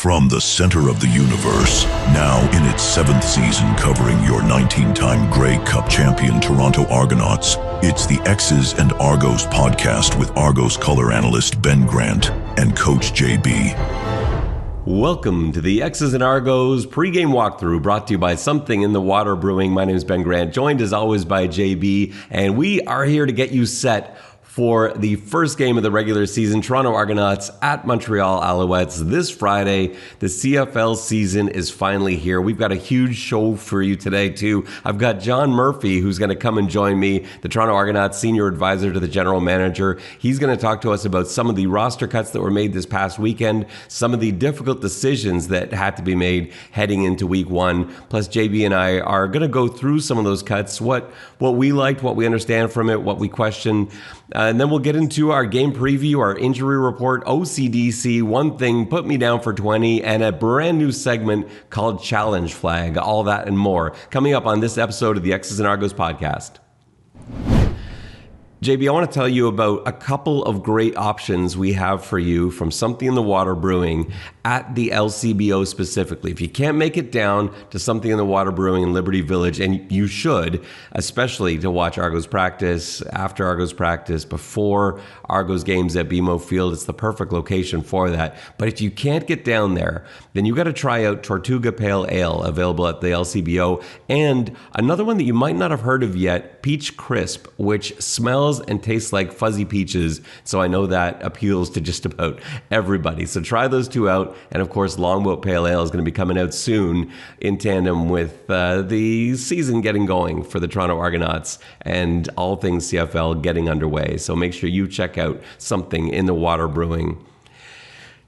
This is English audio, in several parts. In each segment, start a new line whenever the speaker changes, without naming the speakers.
From the center of the universe, now in its 7th season covering your 19-time Grey Cup champion Toronto Argonauts, it's the Xs and Argos Podcast with Argos color analyst Ben Grant and Coach JB.
Welcome to the Xs and Argos pregame walkthrough, brought to you by Something in the Water Brewing. My name is Ben Grant, joined as always by JB, and we are here to get you set for the first game of the regular season, Toronto Argonauts at Montreal Alouettes this Friday. The CFL season is finally here. We've got a huge show for you today, too. I've got John Murphy, who's going to come and join me, the Toronto Argonauts Senior Advisor to the General Manager. He's going to talk to us about some of the roster cuts that were made this past weekend, some of the difficult decisions that had to be made heading into week one. Plus, JB and I are going to go through some of those cuts, what we liked, what we understand from it, what we question. And then we'll get into our game preview, our injury report, OCDC, one thing, put me down for 20, and a brand new segment called Challenge Flag. All that and more coming up on this episode of the Xs and Argos Podcast. JB, I want to tell you about a couple of great options we have for you from Something in the Water Brewing at the LCBO specifically. If you can't make it down to Something in the Water Brewing in Liberty Village, and you should, especially to watch Argos practice, after Argos practice, before Argos games at BMO Field, it's the perfect location for that. But if you can't get down there, then you got to try out Tortuga Pale Ale, available at the LCBO, and another one that you might not have heard of yet, Peach Crisp, which smells and tastes like fuzzy peaches. So I know that appeals to just about everybody. So try those two out. And of course, Longboat Pale Ale is going to be coming out soon in tandem with the season getting going for the Toronto Argonauts and all things CFL getting underway. So make sure you check out Something in the Water Brewing.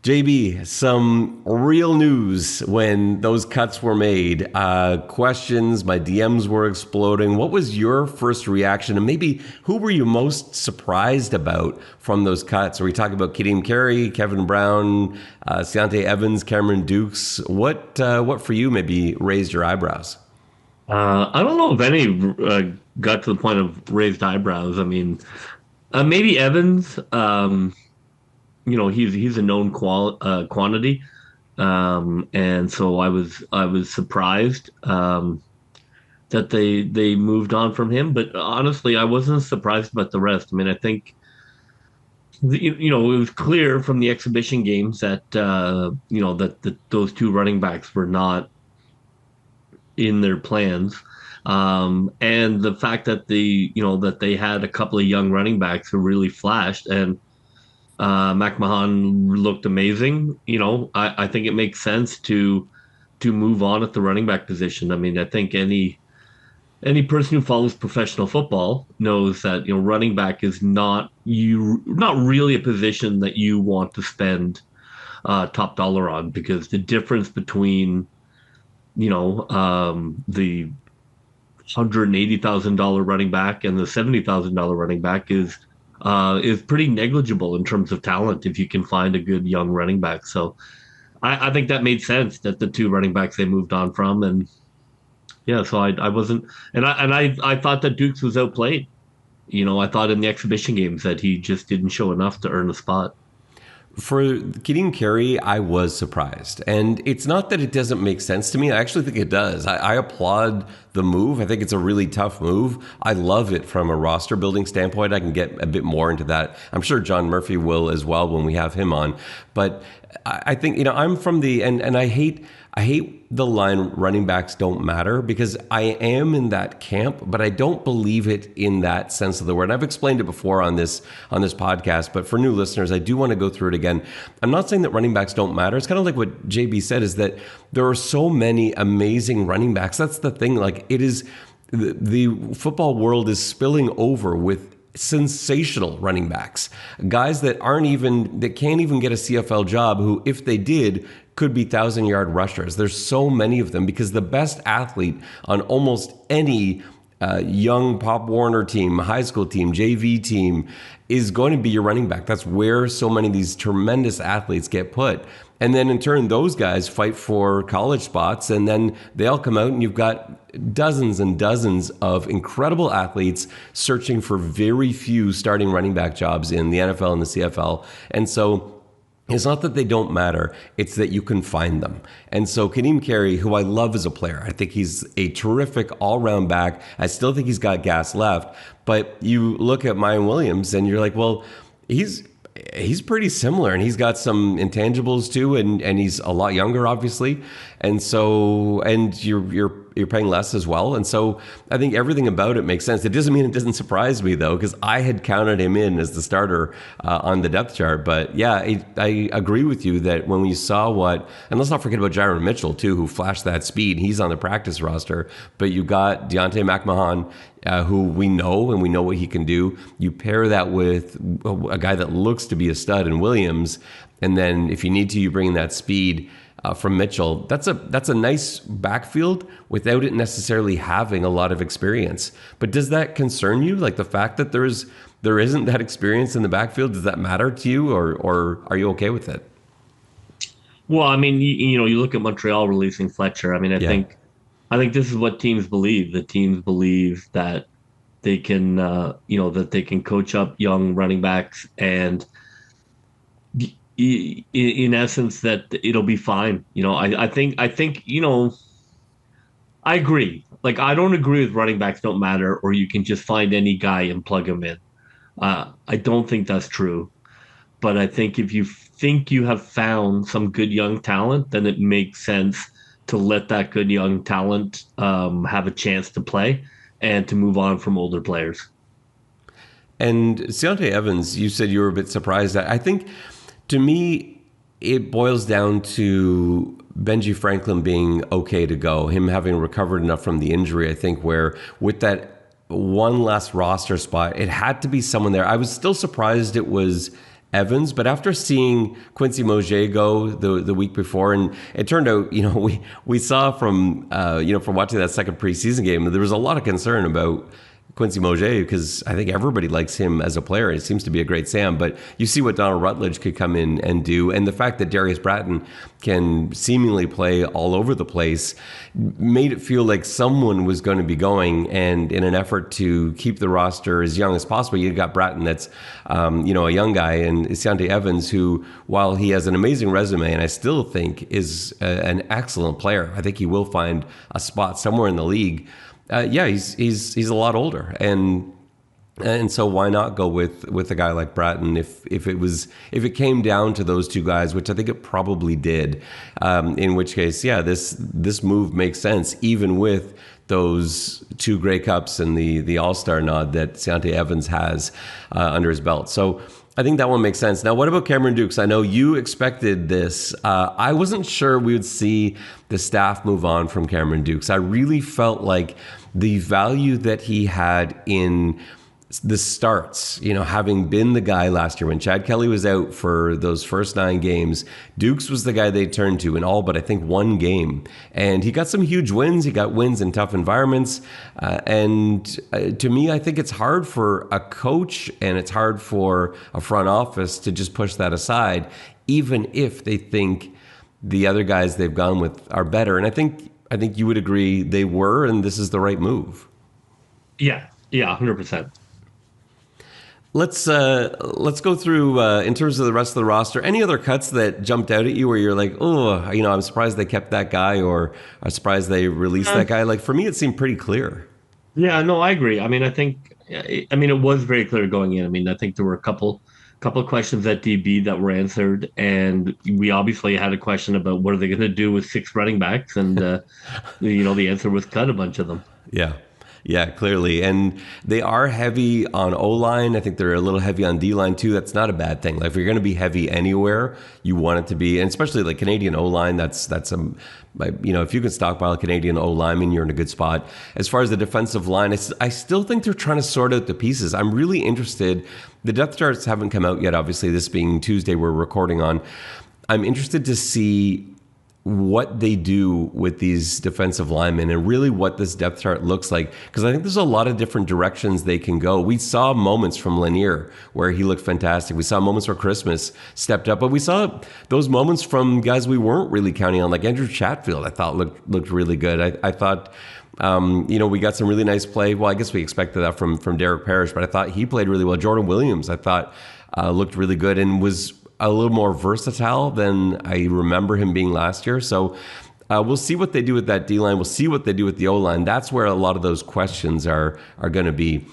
JB, some real news when those cuts were made. Questions, my DMs were exploding. What was your first reaction? And maybe who were you most surprised about from those cuts? Are we talking about Kadeem Carey, Kevin Brown, Ciante Evans, Cameron Dukes? What for you maybe raised your eyebrows?
I don't know if any got to the point of raised eyebrows. I mean, maybe Evans. He's a known quantity, and so I was surprised that they moved on from him. But honestly, I wasn't surprised about the rest. I mean, I think it was clear from the exhibition games that that those two running backs were not in their plans, and the fact that that they had a couple of young running backs who really flashed and. McMahon looked amazing. I think it makes sense to move on at the running back position. I mean, I think any person who follows professional football knows that running back is not really a position that you want to spend top dollar on, because the difference between the $180,000 running back and the $70,000 running back is pretty negligible in terms of talent if you can find a good young running back. So I think that made sense that the two running backs they moved on from. And yeah, so I wasn't, and I thought that Dukes was outplayed. I thought in the exhibition games that he just didn't show enough to earn a spot.
For Kadeem Carey, I was surprised. And it's not that it doesn't make sense to me. I actually think it does. I applaud the move. I think it's a really tough move. I love it from a roster building standpoint. I can get a bit more into that. I'm sure John Murphy will as well when we have him on. But I think, I'm from the, and I hate the line running backs don't matter, because I am in that camp, but I don't believe it in that sense of the word. And I've explained it before on this podcast, but for new listeners, I do want to go through it again. I'm not saying that running backs don't matter. It's kind of like what JB said, is that there are so many amazing running backs. That's the thing. Like, it is, the football world is spilling over with sensational running backs, guys that can't even get a CFL job, who, if they did, could be 1,000-yard rushers. There's so many of them, because the best athlete on almost any young Pop Warner team, high school team, JV team is going to be your running back. That's where so many of these tremendous athletes get put. And then in turn, those guys fight for college spots, and then they all come out, and you've got dozens and dozens of incredible athletes searching for very few starting running back jobs in the NFL and the CFL. And so It's not that they don't matter, it's that you can find them. And so Kadeem Carey, who I love as a player, I think he's a terrific all-round back. I still think he's got gas left. But you look at Mayan Williams and you're like, well, he's pretty similar, and he's got some intangibles too, and he's a lot younger, obviously. And so, and you're paying less as well. And so I think everything about it makes sense. It doesn't mean it doesn't surprise me, though, because I had counted him in as the starter on the depth chart. But yeah, I agree with you that when we saw and let's not forget about Jaron Mitchell, too, who flashed that speed. He's on the practice roster. But you got Deontay McMahon, who we know, and we know what he can do. You pair that with a guy that looks to be a stud in Williams. And then if you need to, you bring in that speed from Mitchell. That's a nice backfield without it necessarily having a lot of experience. But does that concern you? Like the fact that there isn't that experience in the backfield, does that matter to you, or are you okay with it?
Well, I mean, you look at Montreal releasing Fletcher. I mean, I think this is what teams believe. The teams believe that they can, that they can coach up young running backs, and in essence, that it'll be fine. I think, I agree. Like, I don't agree with running backs don't matter, or you can just find any guy and plug him in. I don't think that's true. But I think if you think you have found some good young talent, then it makes sense to let that good young talent have a chance to play and to move on from older players. And
Deontay Evans, you said you were a bit surprised. I think, to me, it boils down to Benji Franklin being okay to go, him having recovered enough from the injury, I think, where with that one last roster spot, it had to be someone there. I was still surprised it was Evans, but after seeing Quincy Mosier go the week before, and it turned out, we saw from watching that second preseason game, there was a lot of concern about Quincy Mosier, because I think everybody likes him as a player. It seems to be a great Sam, but you see what Donald Rutledge could come in and do, and the fact that Darius Bratton can seemingly play all over the place made it feel like someone was going to be going, and in an effort to keep the roster as young as possible, you got Bratton that's a young guy, and Deontay Evans, who, while he has an amazing resume, and I still think is an excellent player, I think he will find a spot somewhere in the league. He's a lot older, and so why not go with a guy like Bratton if it came down to those two guys, which I think it probably did. In which case, this move makes sense, even with those two Grey Cups and the All-Star nod that Deontay Evans has under his belt. So I think that one makes sense. Now, what about Cameron Dukes? I know you expected this. I wasn't sure we would see the staff move on from Cameron Dukes. I really felt like the value that he had in the starts, having been the guy last year when Chad Kelly was out for those first 9 games, Dukes was the guy they turned to in all but I think one game. And he got some huge wins. He got wins in tough environments. To me, I think it's hard for a coach and it's hard for a front office to just push that aside, even if they think the other guys they've gone with are better. And I think you would agree they were, and this is the right move.
Yeah, 100%.
Let's go through in terms of the rest of the roster. Any other cuts that jumped out at you where you're like, I'm surprised they kept that guy, or I'm surprised they released that guy? Like, for me, it seemed pretty clear.
Yeah, no, I agree. I mean, it was very clear going in. I mean, I think there were a couple of questions at DB that were answered, and we obviously had a question about what are they going to do with 6 running backs, and the answer was cut a bunch of them.
Yeah, clearly. And they are heavy on O-line. I think they're a little heavy on D-line too. That's not a bad thing. Like, if you're going to be heavy anywhere, you want it to be, and especially like Canadian O-line, that's if you can stockpile a Canadian O-lineman, you're in a good spot. As far as the defensive line, I still think they're trying to sort out the pieces. I'm really interested. The depth charts haven't come out yet, obviously, this being Tuesday we're recording on. I'm interested to see what they do with these defensive linemen and really what this depth chart looks like, because I think there's a lot of different directions they can go. We saw moments from Lanier where he looked fantastic. We saw moments where Christmas stepped up, but we saw those moments from guys we weren't really counting on, like Andrew Chatfield. I thought looked really good. I thought we got some really nice play. Well, I guess we expected that from Derek Parrish, but I thought he played really well. Jordan Williams, I thought, looked really good and was a little more versatile than I remember him being last year. So we'll see what they do with that D-line. We'll see what they do with the O-line. That's where a lot of those questions are going to be.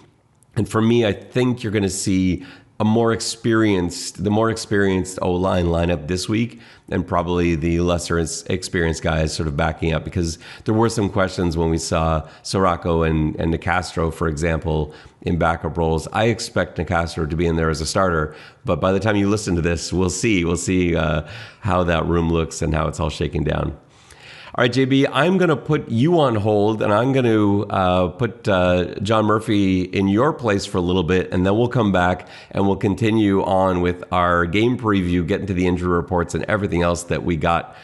And for me, I think you're going to see the more experienced O-line lineup this week, and probably the lesser experienced guys sort of backing up, because there were some questions when we saw Sirocco and Nicastro, for example, in backup roles. I expect Nicastro to be in there as a starter, but by the time you listen to this, we'll see how that room looks and how it's all shaking down. All right, JB, I'm going to put you on hold, and I'm going to put John Murphy in your place for a little bit, and then we'll come back and we'll continue on with our game preview, get into the injury reports and everything else that we got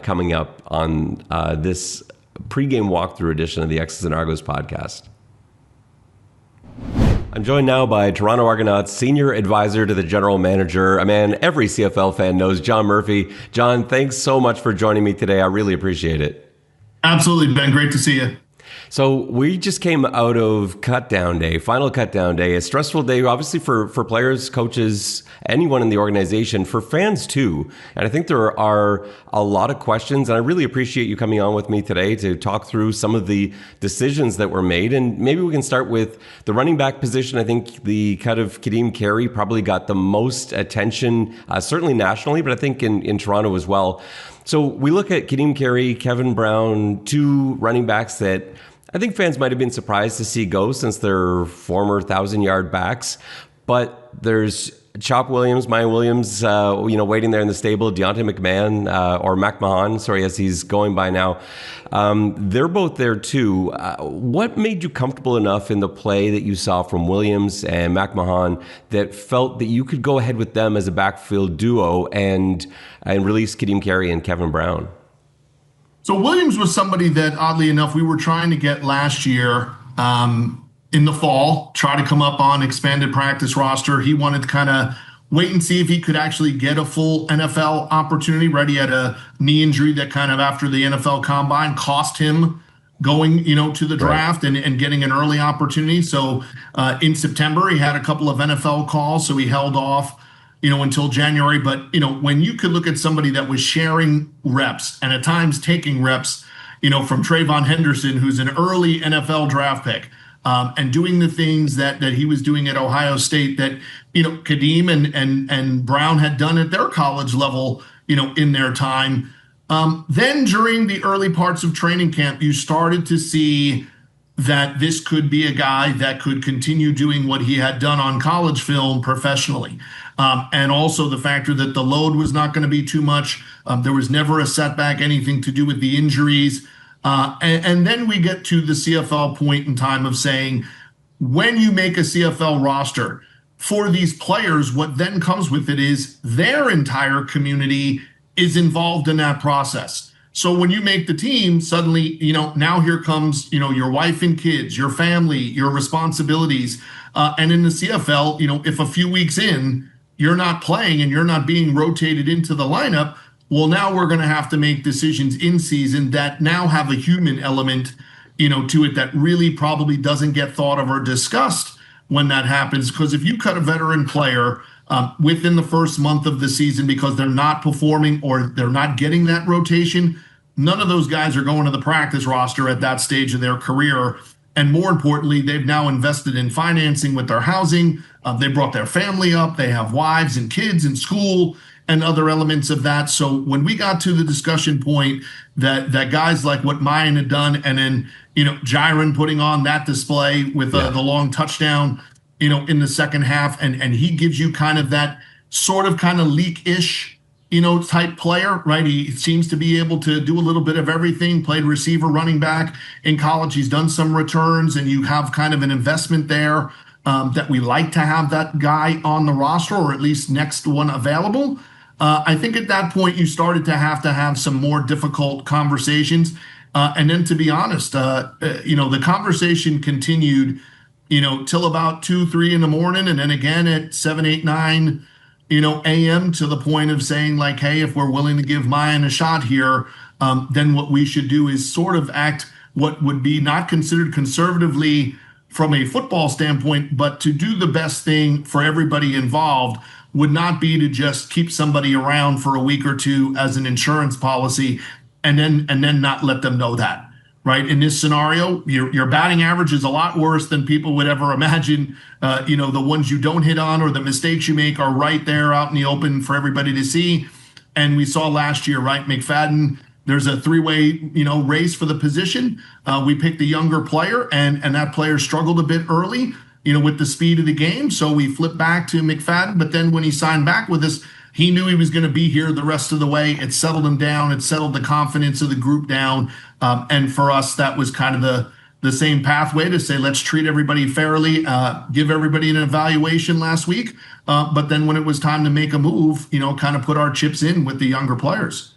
coming up on this pregame walkthrough edition of the Xs and Argos podcast. I'm joined now by Toronto Argonauts Senior Advisor to the General Manager, a man every CFL fan knows, John Murphy. John, thanks so much for joining me today. I really appreciate it.
Absolutely, Ben. Great to see you.
So we just came out of cutdown day, final cutdown day, a stressful day, obviously for players, coaches, anyone in the organization, for fans too. And I think there are a lot of questions, and I really appreciate you coming on with me today to talk through some of the decisions that were made. And maybe we can start with the running back position. I think the cut of Kadeem Carey probably got the most attention, certainly nationally, but I think in Toronto as well. So we look at Kadeem Carey, Kevin Brown, two running backs that I think fans might have been surprised to see go since they're former 1,000-yard backs. But there's Chop Williams, Maya Williams, waiting there in the stable, Deontay McMahon, or McMahon, sorry, as he's going by now. They're both there too. What made you comfortable enough in the play that you saw from Williams and McMahon that felt that you could go ahead with them as a backfield duo and release Kadeem Carey and Kevin Brown?
So Williams was somebody that, oddly enough, we were trying to get last year in the fall, try to come up on expanded practice roster. He wanted to kind of wait and see if he could actually get a full NFL opportunity. Right, he had a knee injury that kind of after the NFL Combine cost him going, to the draft and getting an early opportunity. So in September, he had a couple of NFL calls, so he held off until January. But, when you could look at somebody that was sharing reps and at times taking reps, from Trayvon Henderson, who's an early NFL draft pick, and doing the things that he was doing at Ohio State that, Kadeem and Brown had done at their college level, in their time. Then during the early parts of training camp, you started to see that this could be a guy that could continue doing what he had done on college film professionally. And also the factor that the load was not going to be too much. There was never a setback, anything to do with the injuries. And then we get to the CFL point in time of saying, when you make a CFL roster for these players, what then comes with it is their entire community is involved in that process. So when you make the team, suddenly, now here comes, your wife and kids, your family, your responsibilities. And in the CFL, if a few weeks in, you're not playing and you're not being rotated into the lineup, well, now we're going to have to make decisions in season that now have a human element, to it that really probably doesn't get thought of or discussed when that happens. Because if you cut a veteran player within the first month of the season because they're not performing or they're not getting that rotation, none of those guys are going to the practice roster at that stage of their career. And more importantly, they've now invested in financing with their housing. They brought their family up. They have wives and kids in school and other elements of that. So when we got to the discussion point that guys like what Mayan had done, and then, Jiren putting on that display with the long touchdown, in the second half, and he gives you kind of that sort of kind of leak-ish, type player, right? He seems to be able to do a little bit of everything, played receiver, running back. In college, he's done some returns, and you have kind of an investment there that we like to have that guy on the roster, or at least next one available. I think at that point, you started to have some more difficult conversations. And then to be honest, the conversation continued, till about 2-3 in the morning, and then again at 7, 8, 9, a.m. to the point of saying like, hey, if we're willing to give Mayan a shot here, then what we should do is sort of act what would be not considered conservatively from a football standpoint, but to do the best thing for everybody involved, would not be to just keep somebody around for a week or two as an insurance policy and then not let them know that. Right. In this scenario, your batting average is a lot worse than people would ever imagine. The ones you don't hit on or the mistakes you make are right there out in the open for everybody to see. And we saw last year, right, McFadden, there's a three-way, race for the position. We picked a younger player and that player struggled a bit early, with the speed of the game. So we flipped back to McFadden. But then when he signed back with us, he knew he was going to be here the rest of the way. It settled him down. It settled the confidence of the group down. And for us, that was kind of the same pathway to say, let's treat everybody fairly, give everybody an evaluation last week. But then when it was time to make a move, kind of put our chips in with the younger players.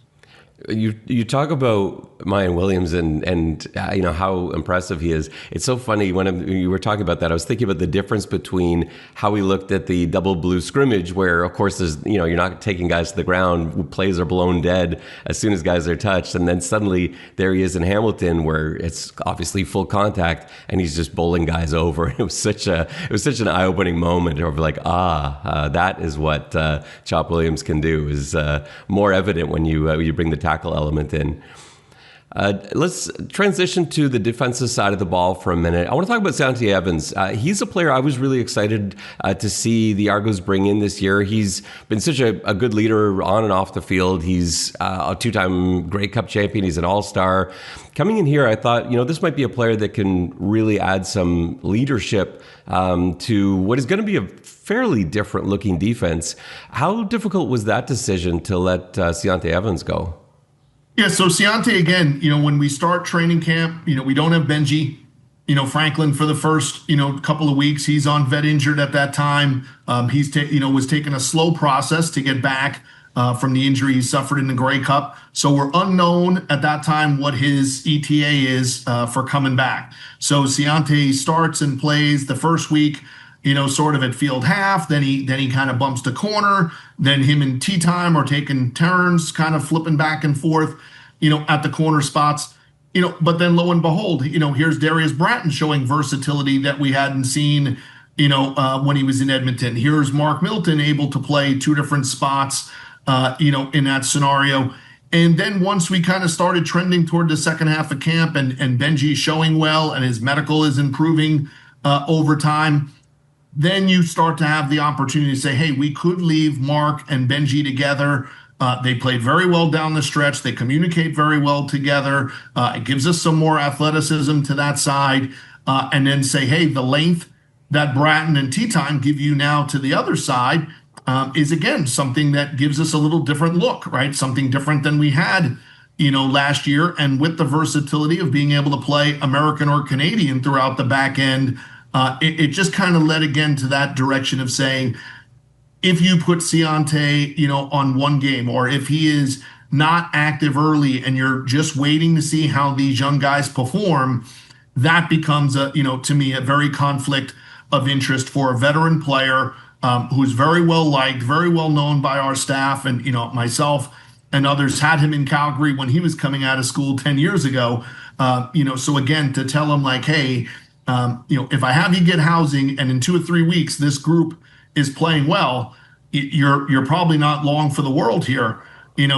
You talk about Mayan Williams and how impressive he is. It's so funny when you were talking about that. I was thinking about the difference between how we looked at the double blue scrimmage, where of course there's you're not taking guys to the ground, plays are blown dead as soon as guys are touched, and then suddenly there he is in Hamilton, where it's obviously full contact and he's just bowling guys over. It was such an eye-opening moment of like that is what Chop Williams can do. Is more evident when you bring the tackle element in. Let's transition to the defensive side of the ball for a minute. I want to talk about Ciante Evans. He's a player I was really excited to see the Argos bring in this year. He's been such a good leader on and off the field. He's a two-time Grey Cup champion. He's an all-star. Coming in here, I thought, this might be a player that can really add some leadership to what is going to be a fairly different-looking defense. How difficult was that decision to let Ciante Evans go?
Yeah, so Ciante, again, when we start training camp, we don't have Benji, Franklin for the first, couple of weeks. He's on vet injured at that time. He's was taking a slow process to get back from the injury he suffered in the Grey Cup. So we're unknown at that time what his ETA is for coming back. So Ciante starts and plays the first week, sort of at field half. Then he kind of bumps the corner. Then him and Tea Time are taking turns, kind of flipping back and forth, at the corner spots. But then lo and behold, here's Darius Bratton showing versatility that we hadn't seen, when he was in Edmonton. Here's Mark Milton able to play two different spots, in that scenario. And then once we kind of started trending toward the second half of camp and Benji showing well and his medical is improving over time, then you start to have the opportunity to say, hey, we could leave Mark and Benji together. They played very well down the stretch. They communicate very well together. It gives us some more athleticism to that side. And then say, hey, the length that Bratton and Tea Time give you now to the other side is, again, something that gives us a little different look, right? Something different than we had, last year. And with the versatility of being able to play American or Canadian throughout the back end, it just kind of led again to that direction of saying, if you put Ciante, on one game, or if he is not active early and you're just waiting to see how these young guys perform, that becomes to me, a very conflict of interest for a veteran player who's very well liked, very well known by our staff, and myself and others had him in Calgary when he was coming out of school 10 years ago. So again, to tell him like, hey, if I have you get housing and in 2 or 3 weeks this group is playing well, you're probably not long for the world here.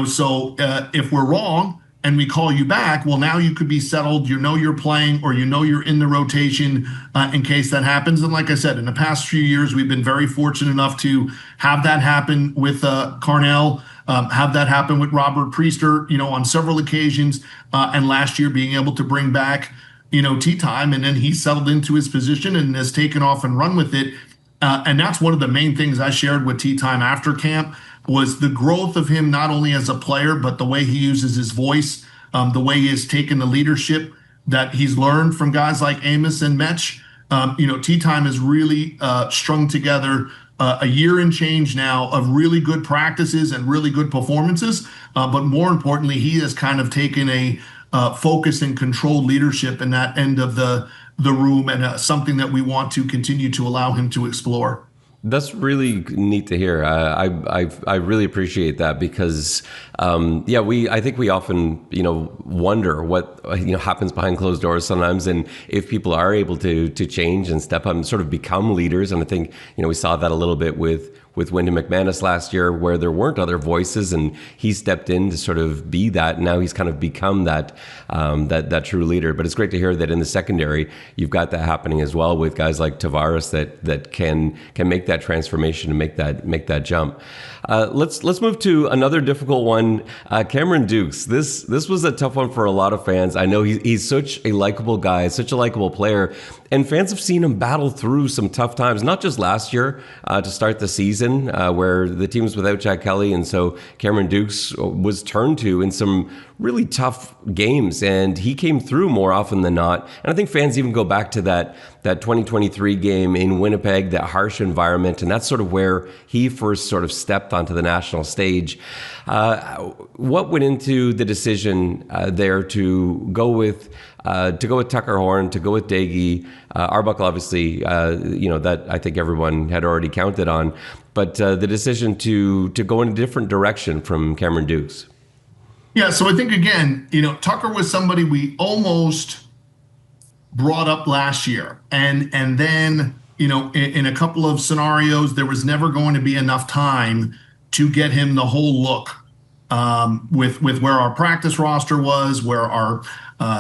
So if we're wrong and we call you back, well, now you could be settled. You're playing, or you're in the rotation in case that happens. And like I said, in the past few years, we've been very fortunate enough to have that happen with Carnell, have that happen with Robert Priester, on several occasions. And last year being able to bring back Tea Time, and then he settled into his position and has taken off and run with it. And that's one of the main things I shared with Tea Time after camp, was the growth of him, not only as a player, but the way he uses his voice, the way he has taken the leadership that he's learned from guys like Amos and Metch. Tea Time has really strung together a year and change now of really good practices and really good performances. But more importantly, he has kind of taken a focus and controlled leadership in that end of the room, and something that we want to continue to allow him to explore.
That's really neat to hear. I really appreciate that, because I think we often wonder what happens behind closed doors sometimes, and if people are able to change and step up and sort of become leaders. And I think we saw that a little bit with Wyndham McManus last year, where there weren't other voices, and he stepped in to sort of be that. And now he's kind of become that that true leader. But it's great to hear that in the secondary, you've got that happening as well with guys like Tavares that can make that transformation and make that jump. Let's move to another difficult one. Cameron Dukes. This was a tough one for a lot of fans. I know he's such a likable guy, such a likable player, and fans have seen him battle through some tough times, not just last year to start the season where the team was without Chad Kelly, and so Cameron Dukes was turned to in some really tough games, and he came through more often than not. And I think fans even go back to that 2023 game in Winnipeg, that harsh environment, and that's sort of where he first sort of stepped onto the national stage. What went into the decision there to go with Tucker Horn, to go with Daigie? Arbuckle, obviously, that I think everyone had already counted on, but the decision to go in a different direction from Cameron Dukes.
Yeah, so I think, again, Tucker was somebody we almost brought up last year. And then, in a couple of scenarios, there was never going to be enough time to get him the whole look with where our practice roster was, where our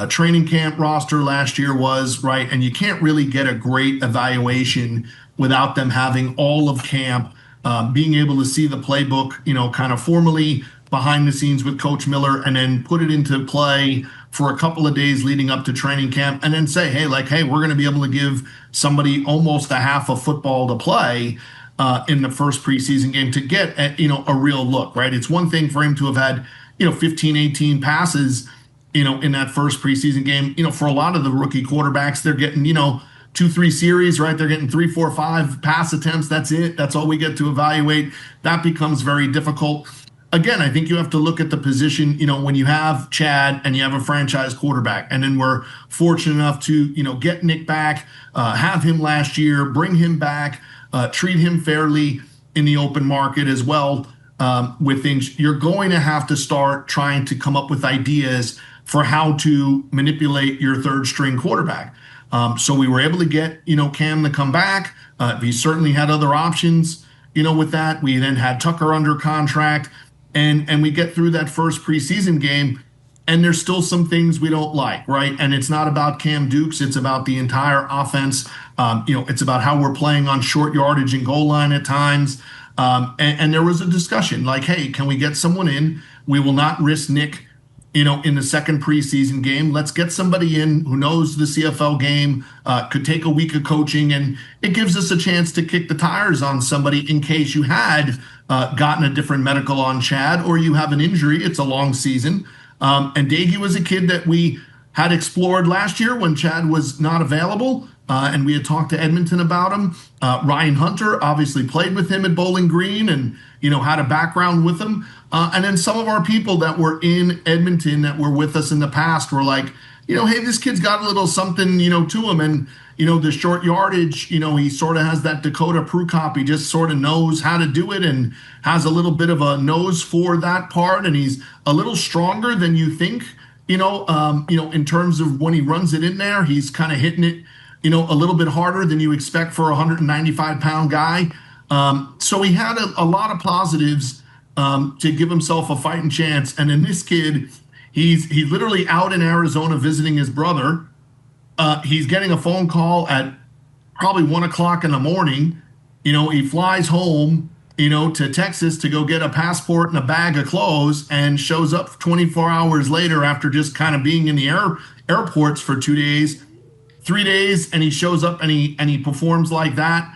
training camp roster last year was, right? And you can't really get a great evaluation without them having all of camp, being able to see the playbook, kind of formally behind the scenes with Coach Miller, and then put it into play for a couple of days leading up to training camp, and then say, hey, we're going to be able to give somebody almost a half of football to play in the first preseason game to get a real look, right? It's one thing for him to have had 15, 18 passes in that first preseason game. For a lot of the rookie quarterbacks, they're getting 2-3 series, right? They're getting 3, 4, 5 pass attempts. That's it. That's all we get to evaluate. That becomes very difficult. Again, I think you have to look at the position, when you have Chad and you have a franchise quarterback, and then we're fortunate enough to, get Nick back, have him last year, bring him back, treat him fairly in the open market as well with things. You're going to have to start trying to come up with ideas for how to manipulate your third string quarterback. So we were able to get, Cam to come back. We certainly had other options, with that. We then had Tucker under contract. And we get through that first preseason game, and there's still some things we don't like, right? And it's not about Cam Dukes. It's about the entire offense. It's about how we're playing on short yardage and goal line at times. And there was a discussion like, hey, can we get someone in? We will not risk Nick, in the second preseason game. Let's get somebody in who knows the CFL game, could take a week of coaching, and it gives us a chance to kick the tires on somebody in case you had gotten a different medical on Chad, or you have an injury. It's a long season. And Daigie was a kid that we had explored last year when Chad was not available, and we had talked to Edmonton about him. Ryan Hunter obviously played with him at Bowling Green and, had a background with him. And then some of our people that were in Edmonton that were with us in the past were like, hey, this kid's got a little something, to him. And, the short yardage, he sort of has that Dakota Prukop. He just sort of knows how to do it and has a little bit of a nose for that part. And he's a little stronger than you think, in terms of when he runs it in there, he's kind of hitting it, a little bit harder than you expect for a 195-pound guy. So he had a lot of positives to give himself a fighting chance. And then this kid, he's literally out in Arizona visiting his brother. He's getting a phone call at probably 1 o'clock in the morning. He flies home, to Texas to go get a passport and a bag of clothes, and shows up 24 hours later after just kind of being in the airports for 2 days, 3 days, and he shows up and he performs like that.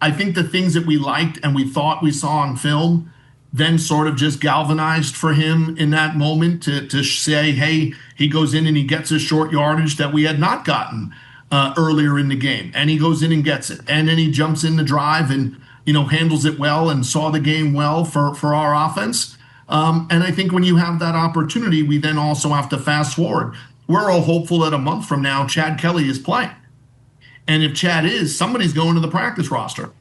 I think the things that we liked and we thought we saw on film then sort of just galvanized for him in that moment to say, hey, he goes in and he gets a short yardage that we had not gotten earlier in the game. And he goes in and gets it. And then he jumps in the drive and, handles it well and saw the game well for our offense. And I think when you have that opportunity, we then also have to fast forward. We're all hopeful that a month from now, Chad Kelly is playing. And if Chad is, somebody's going to the practice roster.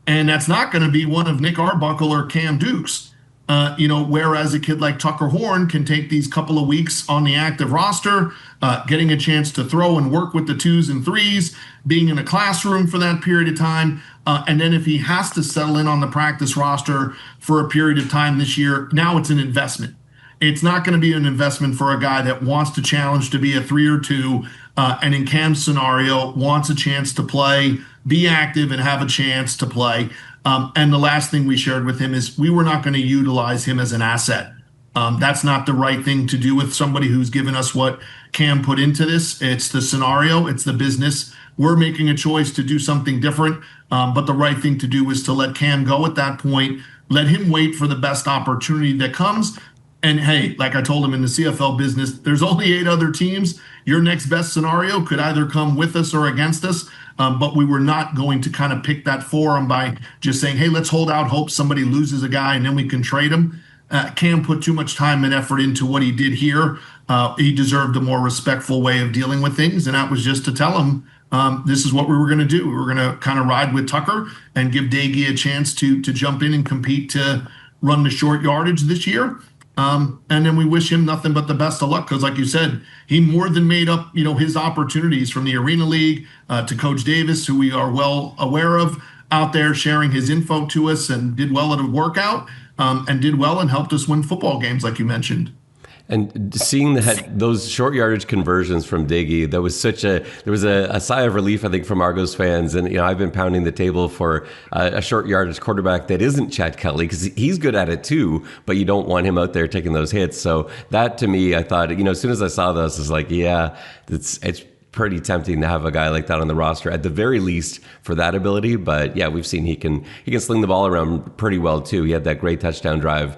And that's not going to be one of Nick Arbuckle or Cam Dukes. Whereas a kid like Tucker Horn can take these couple of weeks on the active roster, getting a chance to throw and work with the 2s and 3s, being in a classroom for that period of time. And then if he has to settle in on the practice roster for a period of time this year, now it's an investment. It's not going to be an investment for a guy that wants to challenge to be a 3 or 2, and in Cam's scenario, wants a chance to play, be active, and have a chance to play. And the last thing we shared with him is we were not going to utilize him as an asset. That's not the right thing to do with somebody who's given us what Cam put into this. It's the scenario, it's the business. We're making a choice to do something different, but the right thing to do is to let Cam go at that point, let him wait for the best opportunity that comes. And hey, like I told him in the CFL business, there's only 8 other teams. Your next best scenario could either come with us or against us. But we were not going to kind of pick that forum by just saying, hey, let's hold out hope somebody loses a guy and then we can trade him. Cam put too much time and effort into what he did here. He deserved a more respectful way of dealing with things. And that was just to tell him this is what we were going to do. We were going to kind of ride with Tucker and give Daigie a chance to jump in and compete to run the short yardage this year. And then we wish him nothing but the best of luck because, like you said, he more than made up, his opportunities from the Arena League to Coach Davis, who we are well aware of, out there sharing his info to us and did well at a workout and did well and helped us win football games, like you mentioned.
And seeing those short yardage conversions from Diggy, there was a sigh of relief, I think, from Argos fans. And, I've been pounding the table for a short yardage quarterback that isn't Chad Kelly because he's good at it too, but you don't want him out there taking those hits. So that to me, I thought, as soon as I saw this, I was like, yeah, it's pretty tempting to have a guy like that on the roster at the very least for that ability. But yeah, we've seen he can sling the ball around pretty well too. He had that great touchdown drive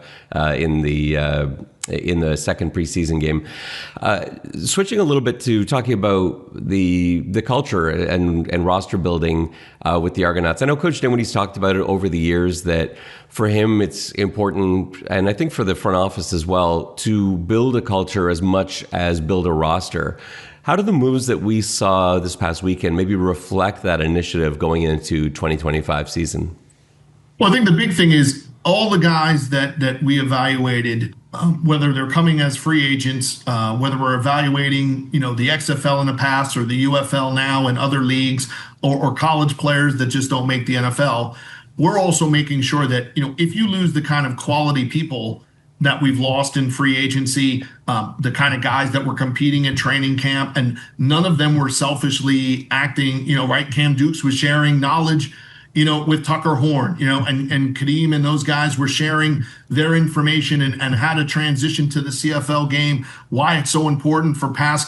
in the second preseason game. Switching a little bit to talking about the culture and roster building with the Argonauts. I know Coach Dinwiddie's talked about it over the years that for him it's important, and I think for the front office as well, to build a culture as much as build a roster. How do the moves that we saw this past weekend maybe reflect that initiative going into 2025 season?
Well, I think the big thing is all the guys that we evaluated, whether they're coming as free agents, whether we're evaluating, the XFL in the past or the UFL now and other leagues or college players that just don't make the NFL, we're also making sure that, if you lose the kind of quality people that we've lost in free agency, the kind of guys that were competing at training camp, and none of them were selfishly acting, right? Cam Dukes was sharing knowledge, with Tucker Horn, and Kadeem and those guys were sharing their information and how to transition to the CFL game, why it's so important for pass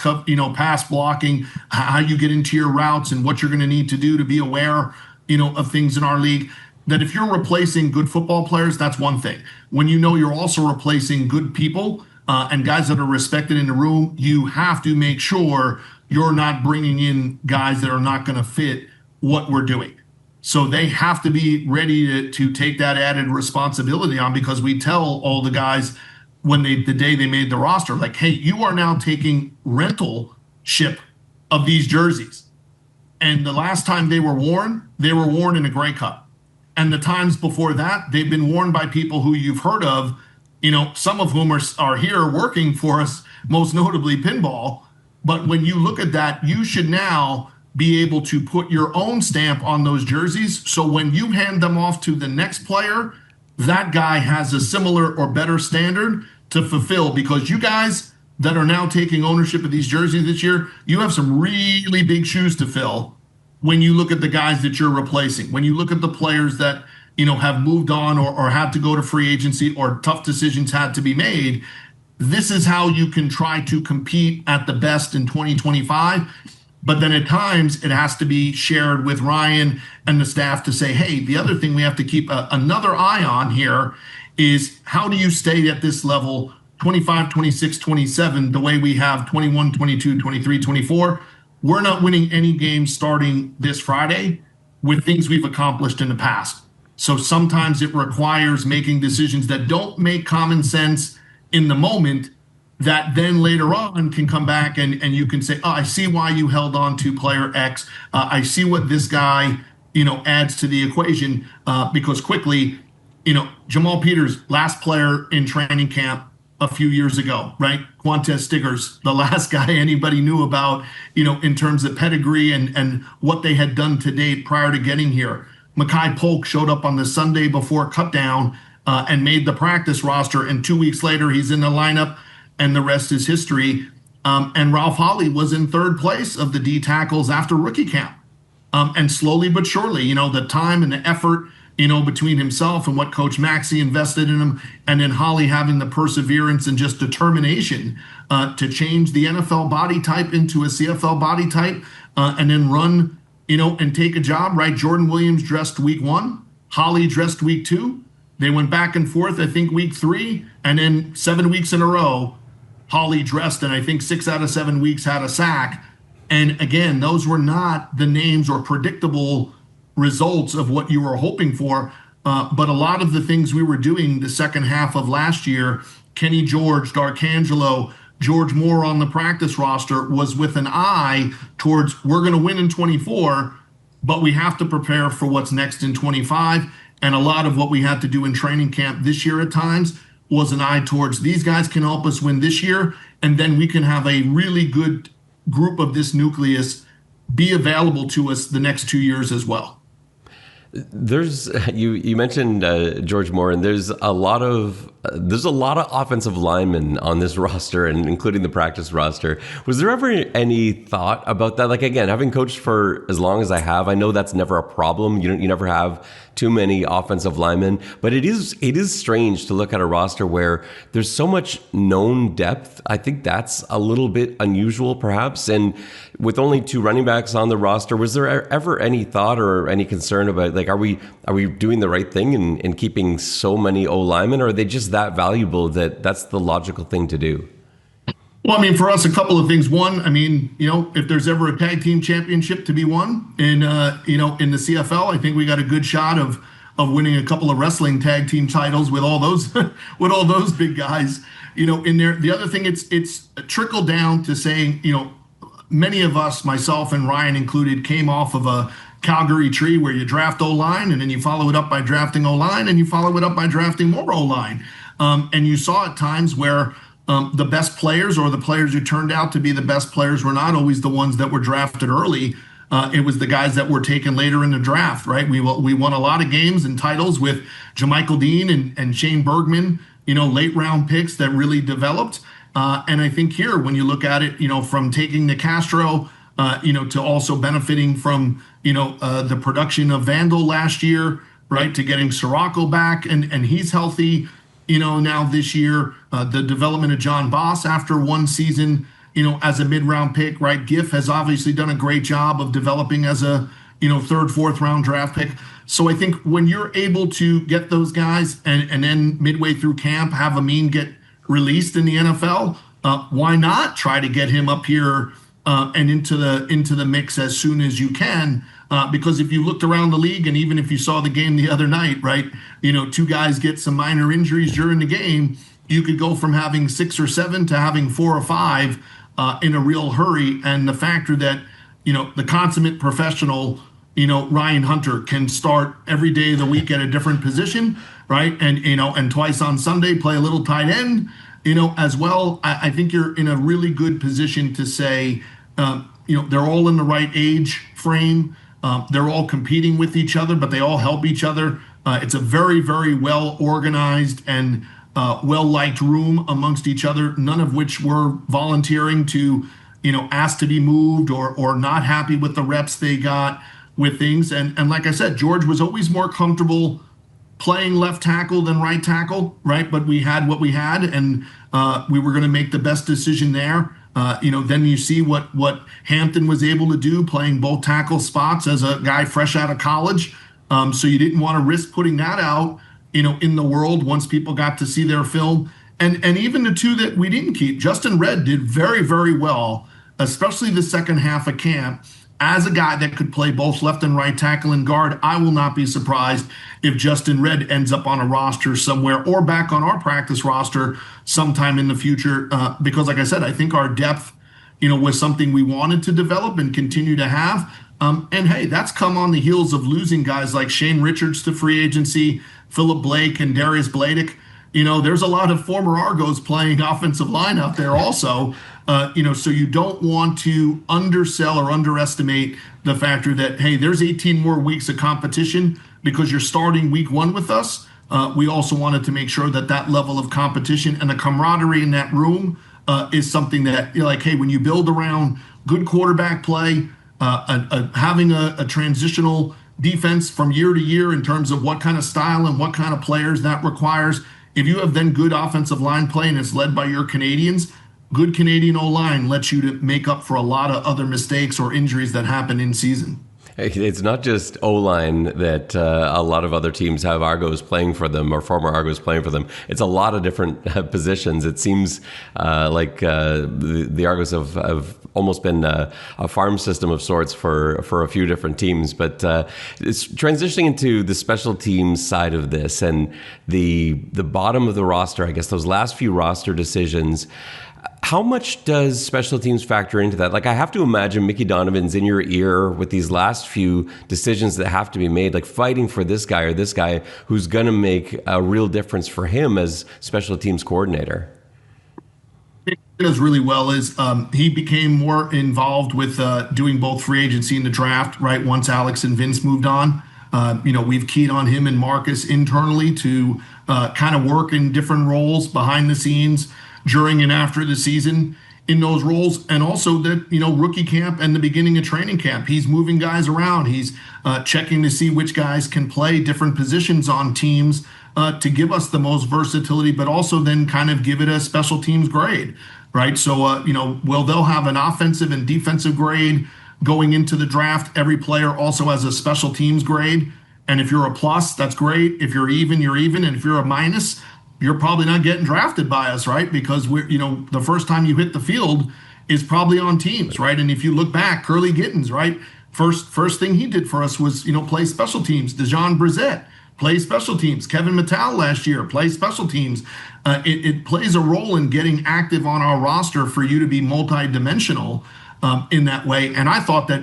blocking, how you get into your routes and what you're going to need to do to be aware, of things in our league. That if you're replacing good football players, that's one thing. When you're also replacing good people and guys that are respected in the room, you have to make sure you're not bringing in guys that are not going to fit what we're doing. So they have to be ready to take that added responsibility on, because we tell all the guys the day they made the roster, like, hey, you are now taking rental ship of these jerseys. And the last time they were worn in a Grey Cup. And the times before that, they've been worn by people who you've heard of, some of whom are here working for us, most notably Pinball. But when you look at that, you should now be able to put your own stamp on those jerseys. So when you hand them off to the next player, that guy has a similar or better standard to fulfill, because you guys that are now taking ownership of these jerseys this year, you have some really big shoes to fill. When you look at the guys that you're replacing, when you look at the players that, have moved on or had to go to free agency or tough decisions had to be made, this is how you can try to compete at the best in 2025. But then at times it has to be shared with Ryan and the staff to say, hey, the other thing we have to keep another eye on here is how do you stay at this level 25, 26, 27, the way we have 21, 22, 23, 24. We're not winning any games starting this Friday with things we've accomplished in the past. So sometimes it requires making decisions that don't make common sense in the moment, that then later on can come back and you can say, oh, I see why you held on to player X. I see what this guy, adds to the equation, because quickly Jamal Peters, last player in training camp a few years ago, right? Quantez Stiggers, the last guy anybody knew about, in terms of pedigree and what they had done to date prior to getting here. Makai Polk showed up on the Sunday before cutdown and made the practice roster, and 2 weeks later he's in the lineup, and the rest is history. And Ralph Holley was in third place of the D tackles after rookie camp. And slowly but surely, the time and the effort, between himself and what Coach Maxey invested in him, and then Holley having the perseverance and just determination to change the NFL body type into a CFL body type, and then run, and take a job, right? Jordan Williams dressed week 1, Holley dressed week 2. They went back and forth, I think, week 3, and then 7 weeks in a row, Holley dressed, and I think 6 out of 7 weeks had a sack. And again, those were not the names or predictable results of what you were hoping for. But a lot of the things we were doing the second half of last year, Kenny George, D'Arcangelo, George Moore on the practice roster, was with an eye towards, we're going to win in 24, but we have to prepare for what's next in 25. And a lot of what we had to do in training camp this year at times was an eye towards, these guys can help us win this year, and then we can have a really good group of this nucleus be available to us the next 2 years as well.
There's you mentioned George Moore, and there's a lot of offensive linemen on this roster, and including the practice roster. Was there ever any thought about that? Like, again, having coached for as long as I have, I know that's never a problem. You never have too many offensive linemen, but it is strange to look at a roster where there's so much known depth. I think that's a little bit unusual, perhaps. And with only 2 running backs on the roster, was there ever any thought or any concern about, like, are we doing the right thing in keeping so many O linemen, or are they just that valuable that that's the logical thing to do?
Well, for us, a couple of things. One, if there's ever a tag team championship to be won in the CFL, I think we got a good shot of winning a couple of wrestling tag team titles with all those with all those big guys, in there. The other thing, it's trickled down to saying, many of us, myself and Ryan included, came off of a Calgary tree where you draft O-line, and then you follow it up by drafting O-line, and you follow it up by drafting more O-line. And you saw at times where the best players, or the players who turned out to be the best players, were not always the ones that were drafted early. It was the guys that were taken later in the draft, right? We won a lot of games and titles with Jermichael Dean and Shane Bergman, late round picks that really developed. And I think here, when you look at it, from taking the Castro, to also benefiting from, the production of Vandal last year, right, to getting Sirocco back, and he's healthy, now this year, the development of John Boss after one season, as a mid-round pick, right? Giff has obviously done a great job of developing as a, 3rd, 4th round draft pick. So I think when you're able to get those guys and then midway through camp have Amin get released in the NFL, why not try to get him up here and into the mix as soon as you can? Because if you looked around the league, and even if you saw the game the other night, right, 2 guys get some minor injuries during the game, you could go from having 6 or 7 to having 4 or 5 in a real hurry. And the factor that, the consummate professional, Ryan Hunter, can start every day of the week at a different position, right? And, and twice on Sunday play a little tight end, as well. I think you're in a really good position to say, they're all in the right age frame. They're all competing with each other, but they all help each other. It's a very, very well organized and well-liked room amongst each other, none of which were volunteering to, asked to be moved or not happy with the reps they got with things. And like I said, George was always more comfortable playing left tackle than right tackle, right? But we had what we had, and we were going to make the best decision there. Then you see what Hampton was able to do, playing both tackle spots as a guy fresh out of college. So you didn't want to risk putting that out, in the world once people got to see their film. And even the 2 that we didn't keep, Justin Redd did very, very well, especially the second half of camp, as a guy that could play both left and right tackle and guard. I will not be surprised if Justin Redd ends up on a roster somewhere or back on our practice roster sometime in the future, because like I said, I think our depth, was something we wanted to develop and continue to have. And hey, that's come on the heels of losing guys like Shane Richards to free agency, Philip Blake and Darius Bladek. There's a lot of former Argos playing offensive line out there also. So you don't want to undersell or underestimate the factor that, hey, there's 18 more weeks of competition because you're starting week 1 with us. We also wanted to make sure that level of competition and the camaraderie in that room is something that, like, hey, when you build around good quarterback play, having a transitional defense from year to year in terms of what kind of style and what kind of players that requires. If you have then good offensive line play and it's led by your Canadians, good Canadian O-line lets you to make up for a lot of other mistakes or injuries that happen in season.
It's not just O-line that a lot of other teams have Argos playing for them or former Argos playing for them. It's a lot of different positions. It seems like the Argos have almost been a farm system of sorts for a few different teams. But it's transitioning into the special teams side of this and the bottom of the roster, I guess those last few roster decisions. How much does special teams factor into that? Like, I have to imagine Mickey Donovan's in your ear with these last few decisions that have to be made, like fighting for this guy or this guy who's going to make a real difference for him as special teams coordinator.
He does really well is he became more involved with doing both free agency and the draft, right? Once Alex and Vince moved on. We've keyed on him and Marcus internally to kind of work in different roles behind the scenes during and after the season in those roles. And also that, rookie camp and the beginning of training camp, he's moving guys around. He's checking to see which guys can play different positions on teams to give us the most versatility, but also then kind of give it a special teams grade, right? So, they'll have an offensive and defensive grade going into the draft. Every player also has a special teams grade. And if you're a plus, that's great. If you're even, you're even. And if you're a minus, you're probably not getting drafted by us, right? Because we're, the first time you hit the field is probably on teams, right? And if you look back, Curly Gittens, right? First thing he did for us was, play special teams. Dejan Brissett, play special teams. Kevin Mattel last year, play special teams. It plays a role in getting active on our roster for you to be multidimensional in that way. And I thought that,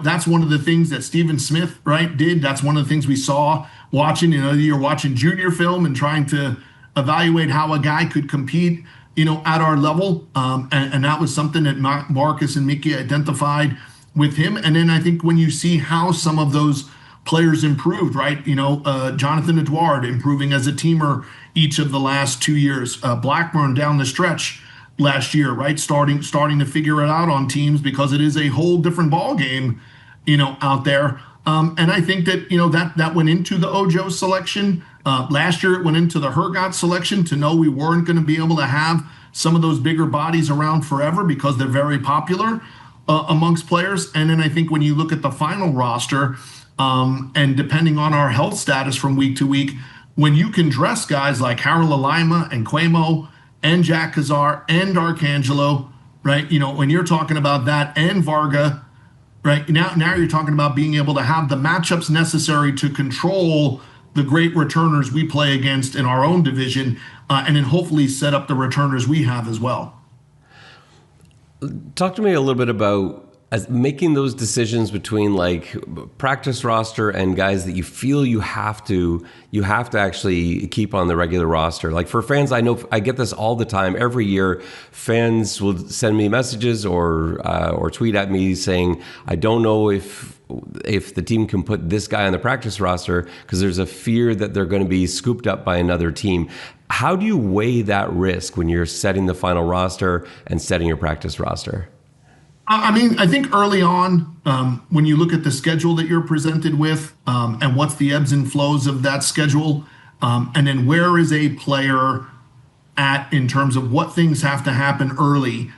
that's one of the things that Stephen Smith, right, did. That's one of the things we saw watching, you're watching junior film and trying to evaluate how a guy could compete, at our level. And that was something that Marcus and Mickey identified with him. And then I think when you see how some of those players improved, right? Jonathan Edouard improving as a teamer each of the last 2 years. Blackburn down the stretch last year, right? Starting to figure it out on teams because it is a whole different ball game, out there. And I think that, that went into the Ojo selection. Last year, it went into the Hergot selection to know we weren't going to be able to have some of those bigger bodies around forever because they're very popular amongst players. And then I think when you look at the final roster, and depending on our health status from week to week, when you can dress guys like Harold Alima and Quemo and Jack Kazar and Arcangelo, right? When you're talking about that and Varga, right? Now you're talking about being able to have the matchups necessary to control the great returners we play against in our own division, and then hopefully set up the returners we have as well.
Talk to me a little bit about as making those decisions between like practice roster and guys that you feel you have to actually keep on the regular roster. Like for fans, I know I get this all the time. Every year, fans will send me messages or tweet at me saying, I don't know if the team can put this guy on the practice roster because there's a fear that they're going to be scooped up by another team. How do you weigh that risk when you're setting the final roster and setting your practice roster?
I think early on, when you look at the schedule that you're presented with, and what's the ebbs and flows of that schedule, and then where is a player at in terms of what things have to happen early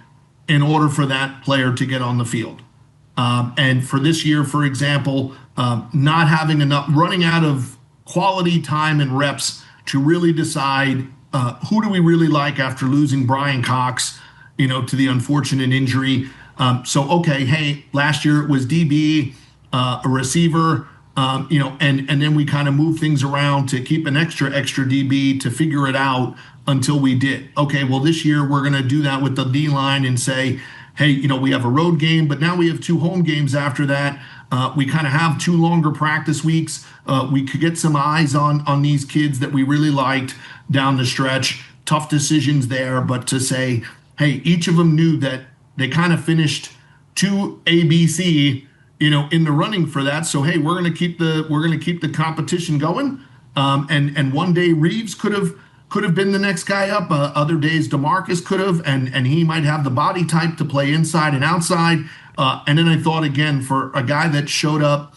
in order for that player to get on the field. And for this year, for example, not having enough, running out of quality time and reps to really decide who do we really like after losing Brian Cox, to the unfortunate injury. Okay, hey, last year it was DB, a receiver, and then we kind of moved things around to keep an extra DB to figure it out until we did. Okay, well, this year we're going to do that with the D line and say, hey, we have a road game, but now we have 2 home games after that. We kind of have 2 longer practice weeks. We could get some eyes on these kids that we really liked down the stretch. Tough decisions there, but to say, hey, each of them knew that they kind of finished 2 ABC, in the running for that. So hey, we're gonna keep the competition going. And one day Reeves could have been the next guy up. Other days DeMarcus could have, and he might have the body type to play inside and outside. And then I thought again, for a guy that showed up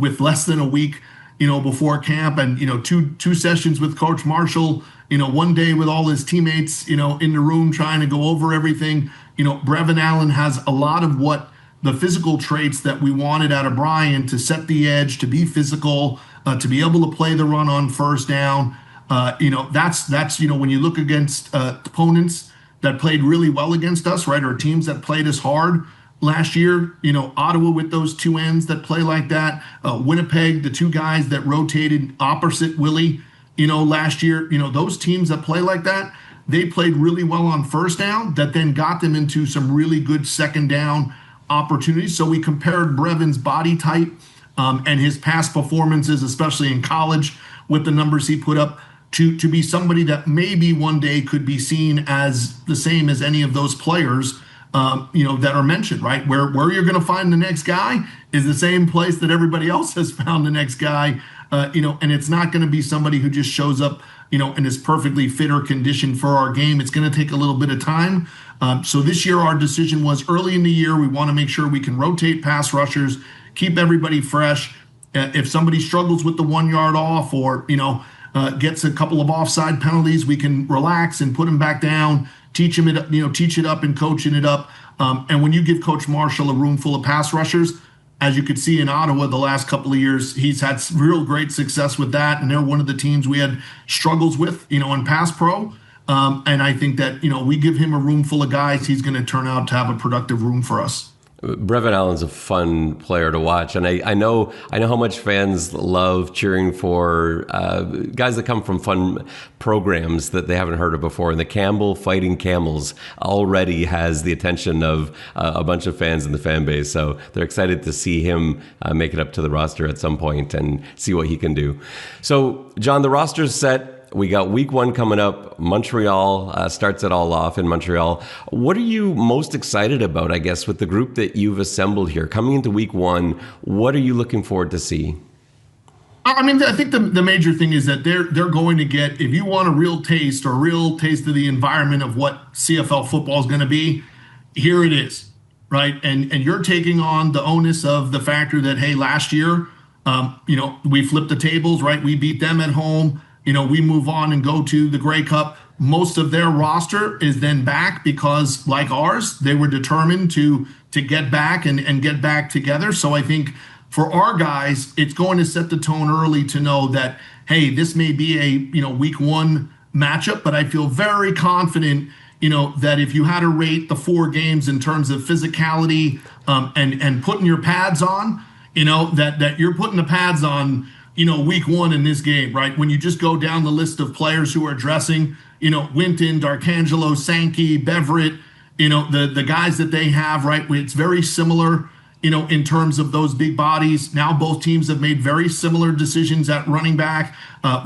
with less than a week, before camp, and two sessions with Coach Marshall, one day with all his teammates, in the room trying to go over everything. Brevin Allen has a lot of what the physical traits that we wanted out of Brian, to set the edge, to be physical, to be able to play the run on first down. That's when you look against opponents that played really well against us, right, or teams that played us hard last year, Ottawa with those 2 ends that play like that, Winnipeg, the 2 guys that rotated opposite Willie, last year, those teams that play like that, they played really well on first down, that then got them into some really good second down opportunities. So we compared Brevin's body type and his past performances, especially in college, with the numbers he put up, to be somebody that maybe one day could be seen as the same as any of those players that are mentioned, right? Where you're going to find the next guy is the same place that everybody else has found the next guy, and it's not going to be somebody who just shows up, and is perfectly fit or conditioned for our game. It's going to take a little bit of time. So this year, our decision was early in the year, we want to make sure we can rotate pass rushers, keep everybody fresh. If somebody struggles with the 1 yard off, or, gets a couple of offside penalties, we can relax and put him back down, teach it up and coaching it up. And when you give Coach Marshall a room full of pass rushers, as you could see in Ottawa the last couple of years, he's had real great success with that. And they're one of the teams we had struggles with, in pass pro. And I think that, we give him a room full of guys, he's going to turn out to have a productive room for us.
Brevin Allen's a fun player to watch, and I know how much fans love cheering for guys that come from fun programs that they haven't heard of before. And the Campbell Fighting Camels already has the attention of a bunch of fans in the fan base, so they're excited to see him make it up to the roster at some point and see what he can do. So, John, the roster's set. We got week 1 coming up. Montreal starts it all off in Montreal. What are you most excited about, I guess, with the group that you've assembled here? Coming into week 1, what are you looking forward to see?
I think the major thing is that they're going to get, if you want a real taste of the environment of what CFL football is going to be, here it is, right? And you're taking on the onus of the factor that, hey, last year, we flipped the tables, right? We beat them at home. We move on and go to the Grey Cup. Most of their roster is then back because, like ours, they were determined to get back and get back together. So I think for our guys, it's going to set the tone early to know that, hey, this may be a week 1 matchup, but I feel very confident, that if you had to rate the 4 games in terms of physicality and putting your pads on, that you're putting the pads on, week 1 in this game, right? When you just go down the list of players who are dressing, Winton, D'Arcangelo, Sankey, Beverett, the guys that they have, right? It's very similar, in terms of those big bodies. Now both teams have made very similar decisions at running back.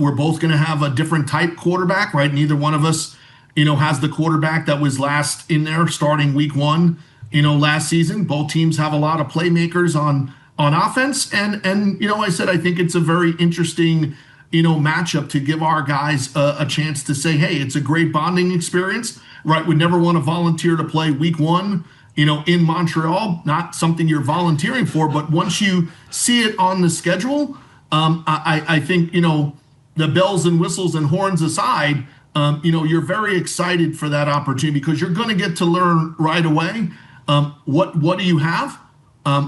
We're both going to have a different type quarterback, right? Neither one of us, has the quarterback that was last in there starting week 1, last season. Both teams have a lot of playmakers on offense. And I said, I think it's a very interesting, matchup to give our guys a chance to say, hey, it's a great bonding experience, right? We'd never want to volunteer to play week 1, in Montreal, not something you're volunteering for, but once you see it on the schedule, I think, the bells and whistles and horns aside, you're very excited for that opportunity because you're going to get to learn right away. What do you have?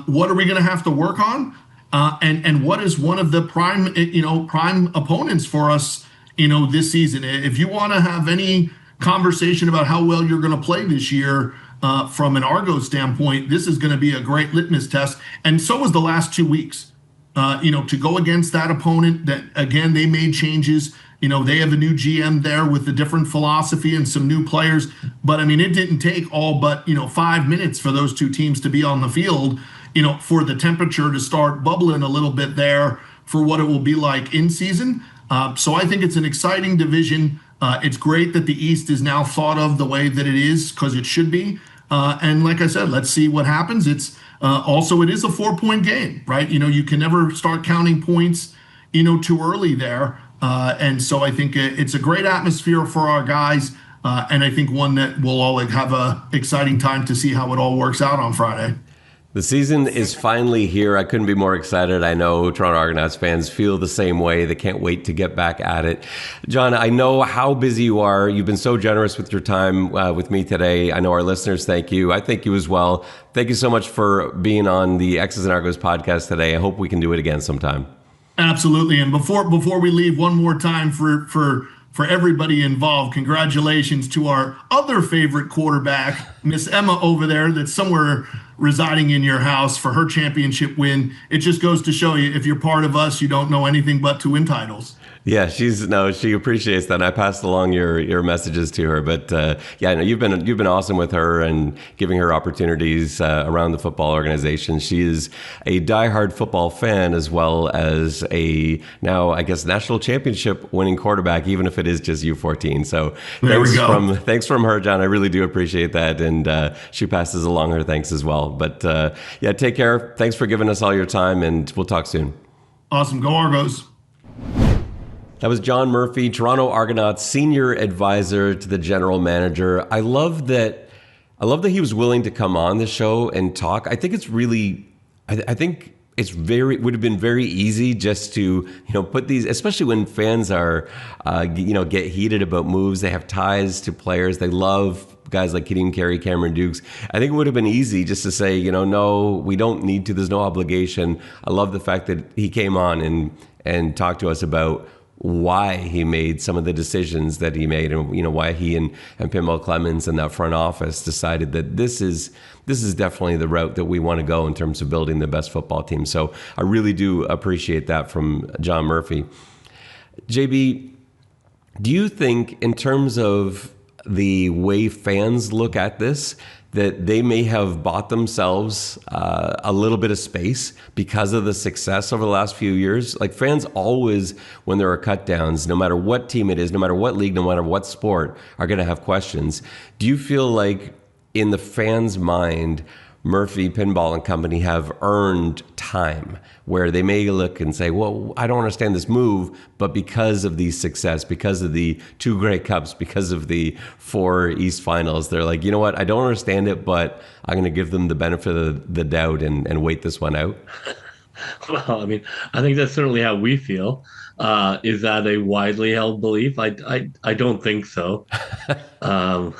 What are we going to have to work on? And what is one of the prime opponents for us, this season? If you want to have any conversation about how well you're going to play this year, from an Argos standpoint, this is going to be a great litmus test. And so was the last 2 weeks, to go against that opponent. That again, they made changes. They have a new GM there with a different philosophy and some new players. But I mean, it didn't take all but 5 minutes for those two teams to be on the field. For the temperature to start bubbling a little bit there for what it will be like in season. So I think it's an exciting division. It's great that the East is now thought of the way that it is, because it should be. And like I said, let's see what happens. It's also, it is a 4-point game, right? You can never start counting points, too early there. And so I think it's a great atmosphere for our guys. And I think one that we'll all have a exciting time to see how it all works out on Friday.
The season is finally here. I couldn't be more excited. I know Toronto Argonauts fans feel the same way. They can't wait to get back at it. John, I know how busy you are. You've been so generous with your time with me today. I know our listeners thank you. I thank you as well. Thank you so much for being on the Xs and Argos podcast today. I hope we can do it again sometime.
Absolutely. And before we leave, one more time for everybody involved, congratulations to our other favorite quarterback, Miss Emma over there, that's somewhere residing in your house, for her championship win. It just goes to show you, if you're part of us, you don't know anything but to win titles.
Yeah, she appreciates that. And I passed along your messages to her. But you've been awesome with her and giving her opportunities around the football organization. She is a diehard football fan, as well as a now, I guess, national championship winning quarterback, even if it is just U14. So thanks from her, John. I really do appreciate that, and she passes along her thanks as well. But take care. Thanks for giving us all your time, and we'll talk soon.
Awesome. Go Argos.
That was John Murphy, Toronto Argonauts Senior Advisor to the General Manager. I love that he was willing to come on the show and talk. I think it's really, I think it's would have been very easy just to, put these, especially when fans are, get heated about moves. They have ties to players. They love guys like Kadeem Carey, Cameron Dukes. I think it would have been easy just to say, no, we don't need to. There's no obligation. I love the fact that he came on and talked to us about why he made some of the decisions that he made, and why he and Pinball Clemens and that front office decided that this is definitely the route that we want to go in terms of building the best football team. So I really do appreciate that from John Murphy. JB, do you think, in terms of the way fans look at this, that they may have bought themselves a little bit of space because of the success over the last few years? Like, fans always, when there are cut downs, no matter what team it is, no matter what league, no matter what sport, are going to have questions. Do you feel like, in the fans' mind, Murphy, Pinball, and company have earned time, where they may look and say, well, I don't understand this move, but because of the success, because of the 2 Grey Cups, because of the 4 East Finals, they're like, you know what, I don't understand it, but I'm going to give them the benefit of the doubt and wait this one out?
Well, I mean, I think that's certainly how we feel. Is that a widely held belief? I don't think so. I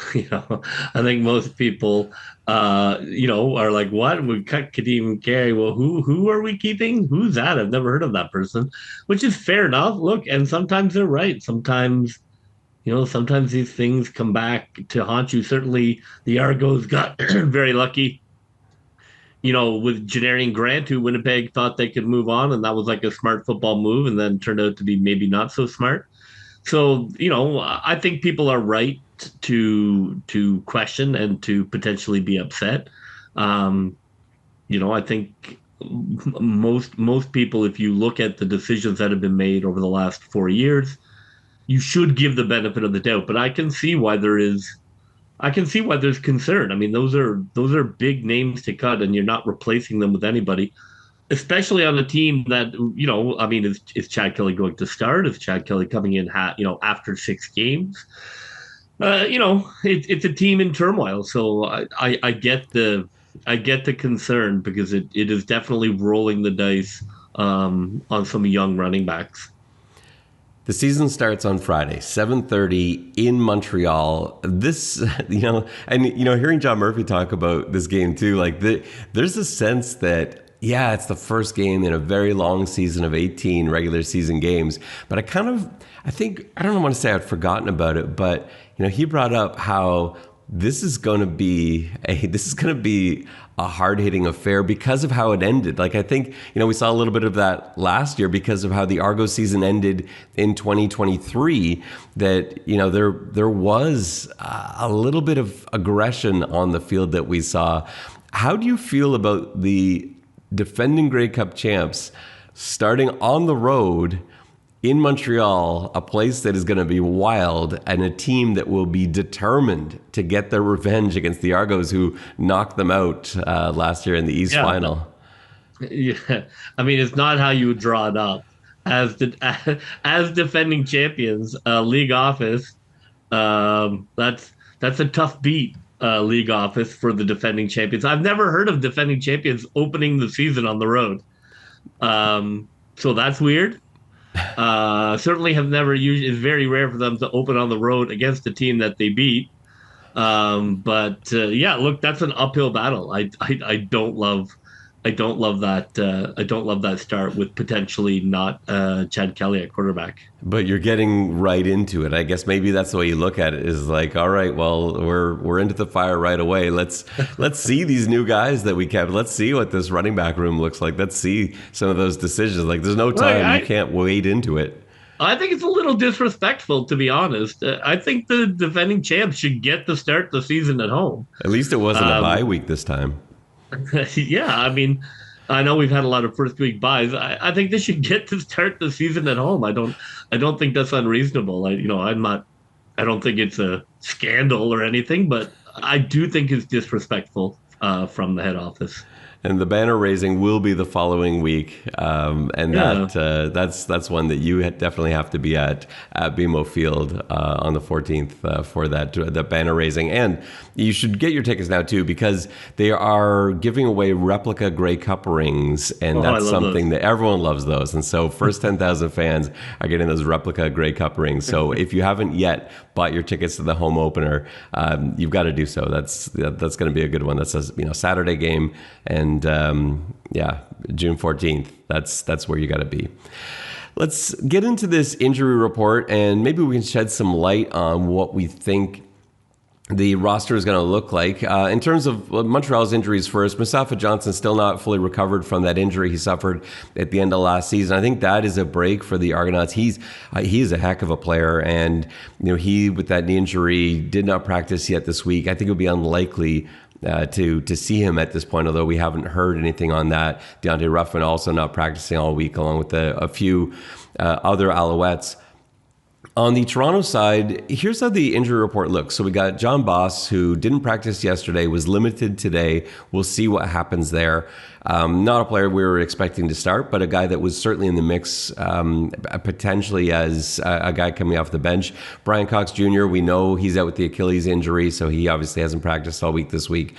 think most people, are like, what? We cut Kadeem Carey. Well, who are we keeping? Who's that? I've never heard of that person, which is fair enough. Look, and sometimes they're right. Sometimes these things come back to haunt you. Certainly the Argos got very lucky, with Janarian Grant, who Winnipeg thought they could move on, and that was like a smart football move, and then turned out to be maybe not so smart. So, I think people are right to question and to potentially be upset. I think most people, if you look at the decisions that have been made over the last 4 years, you should give the benefit of the doubt. But I can see why there's concern. I mean, those are big names to cut, and you're not replacing them with anybody, especially on a team that, is Chad Kelly going to start? Is Chad Kelly coming in, after 6 games? It's a team in turmoil. So I get the concern, because it is definitely rolling the dice on some young running backs.
The season starts on Friday, 7:30 in Montreal. This, hearing John Murphy talk about this game too, there's a sense that, yeah, it's the first game in a very long season of 18 regular season games. But I don't want to say I'd forgotten about it, but, he brought up how this is going to be a hard-hitting affair because of how it ended. Like, I think, we saw a little bit of that last year because of how the Argos season ended in 2023, that, there was a little bit of aggression on the field that we saw. How do you feel about the defending Grey Cup champs starting on the road in Montreal, a place that is going to be wild, and a team that will be determined to get their revenge against the Argos, who knocked them out last year in the East Final?
Yeah, I mean, it's not how you would draw it up. As defending champions, league office, that's a tough beat. League office for the defending champions. I've never heard of defending champions opening the season on the road, so that's weird. Certainly have never used. It's very rare for them to open on the road against a team that they beat. But look, that's an uphill battle. I don't love that. I don't love that start with potentially not Chad Kelly at quarterback.
But you're getting right into it. I guess maybe that's the way you look at it, is like, all right, well, we're into the fire right away. Let's see these new guys that we kept. Let's see what this running back room looks like. Let's see some of those decisions. Like, there's no time. You can't wade into it.
I think it's a little disrespectful, to be honest. I think the defending champs should get to start the season at home. At
least it wasn't a bye week this time.
Yeah, I mean, I know we've had a lot of first week buys. I think they should get to start the season at home. I don't think that's unreasonable. I don't think it's a scandal or anything, but I do think it's disrespectful from the head office.
And the banner raising will be the following week, that's one that you definitely have to be at BMO Field on the 14th for the banner raising. And you should get your tickets now too, because they are giving away replica Grey Cup rings, and that's something that everyone loves those. And so first 10,000 fans are getting those replica Grey Cup rings. So if you haven't yet bought your tickets to the home opener, you've got to do so. That's going to be a good one. That's a Saturday game. And June 14th, that's where you got to be. Let's get into this injury report, and maybe we can shed some light on what we think the roster is going to look like. In terms of Montreal's injuries first, Mustafa Johnson still not fully recovered from that injury he suffered at the end of last season. I think that is a break for the Argonauts. He is a heck of a player, and he, with that knee injury, did not practice yet this week. I think it would be unlikely to see him at this point, although we haven't heard anything on that. Deontay Ruffin also not practicing all week, along with a few other Alouettes. On the Toronto side, here's how the injury report looks. So we got John Boss, who didn't practice yesterday, was limited today. We'll see what happens there. Not a player we were expecting to start, but a guy that was certainly in the mix, potentially as a guy coming off the bench. Brian Cox Jr., we know he's out with the Achilles injury, so he obviously hasn't practiced all week this week.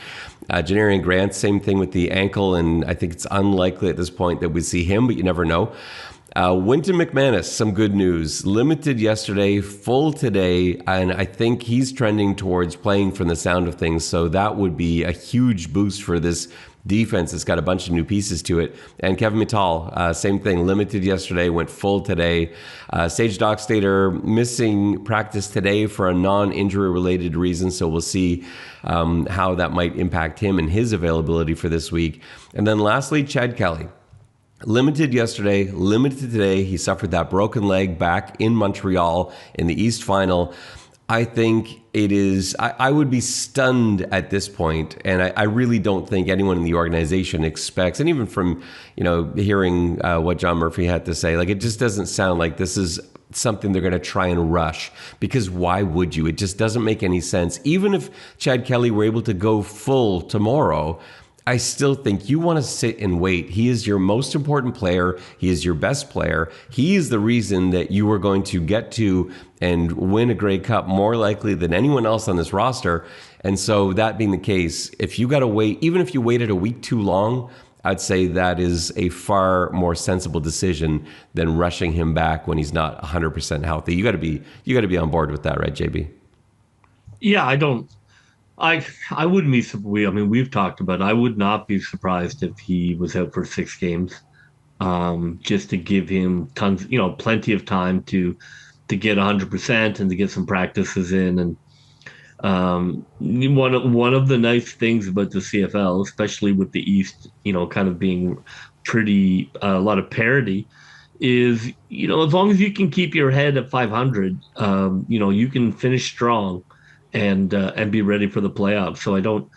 Janarian Grant, same thing with the ankle, and I think it's unlikely at this point that we see him, but you never know. Winton McManus, some good news. Limited yesterday, full today, and I think he's trending towards playing from the sound of things, so that would be a huge boost for this defense. It's got a bunch of new pieces to it. And Kevin Mittal, same thing, limited yesterday, went full today. Sage Dockstader missing practice today for a non-injury related reason, so we'll see how that might impact him and his availability for this week. And then lastly, Chad Kelly. Limited yesterday, limited today. He suffered that broken leg back in Montreal in the East Final. I think it is, I would be stunned at this point, and I really don't think anyone in the organization expects, and even from, hearing what John Murphy had to say, like, it just doesn't sound like this is something they're going to try and rush, because why would you? It just doesn't make any sense. Even if Chad Kelly were able to go full tomorrow, I still think you want to sit and wait. He is your most important player. He is your best player. He is the reason that you are going to get to and win a Grey Cup more likely than anyone else on this roster. And so that being the case, if you got to wait, even if you waited a week too long, I'd say that is a far more sensible decision than rushing him back when he's not 100% healthy. You got to be on board with that, right, JB?
Yeah, I wouldn't be. We've talked about it. I would not be surprised if he was out for 6 games, just to give him plenty of time to get 100% and to get some practices in. And One of the nice things about the CFL, especially with the East, kind of being pretty a lot of parity, is as long as you can keep your head at 500, you can finish strong and be ready for the playoffs. So I don't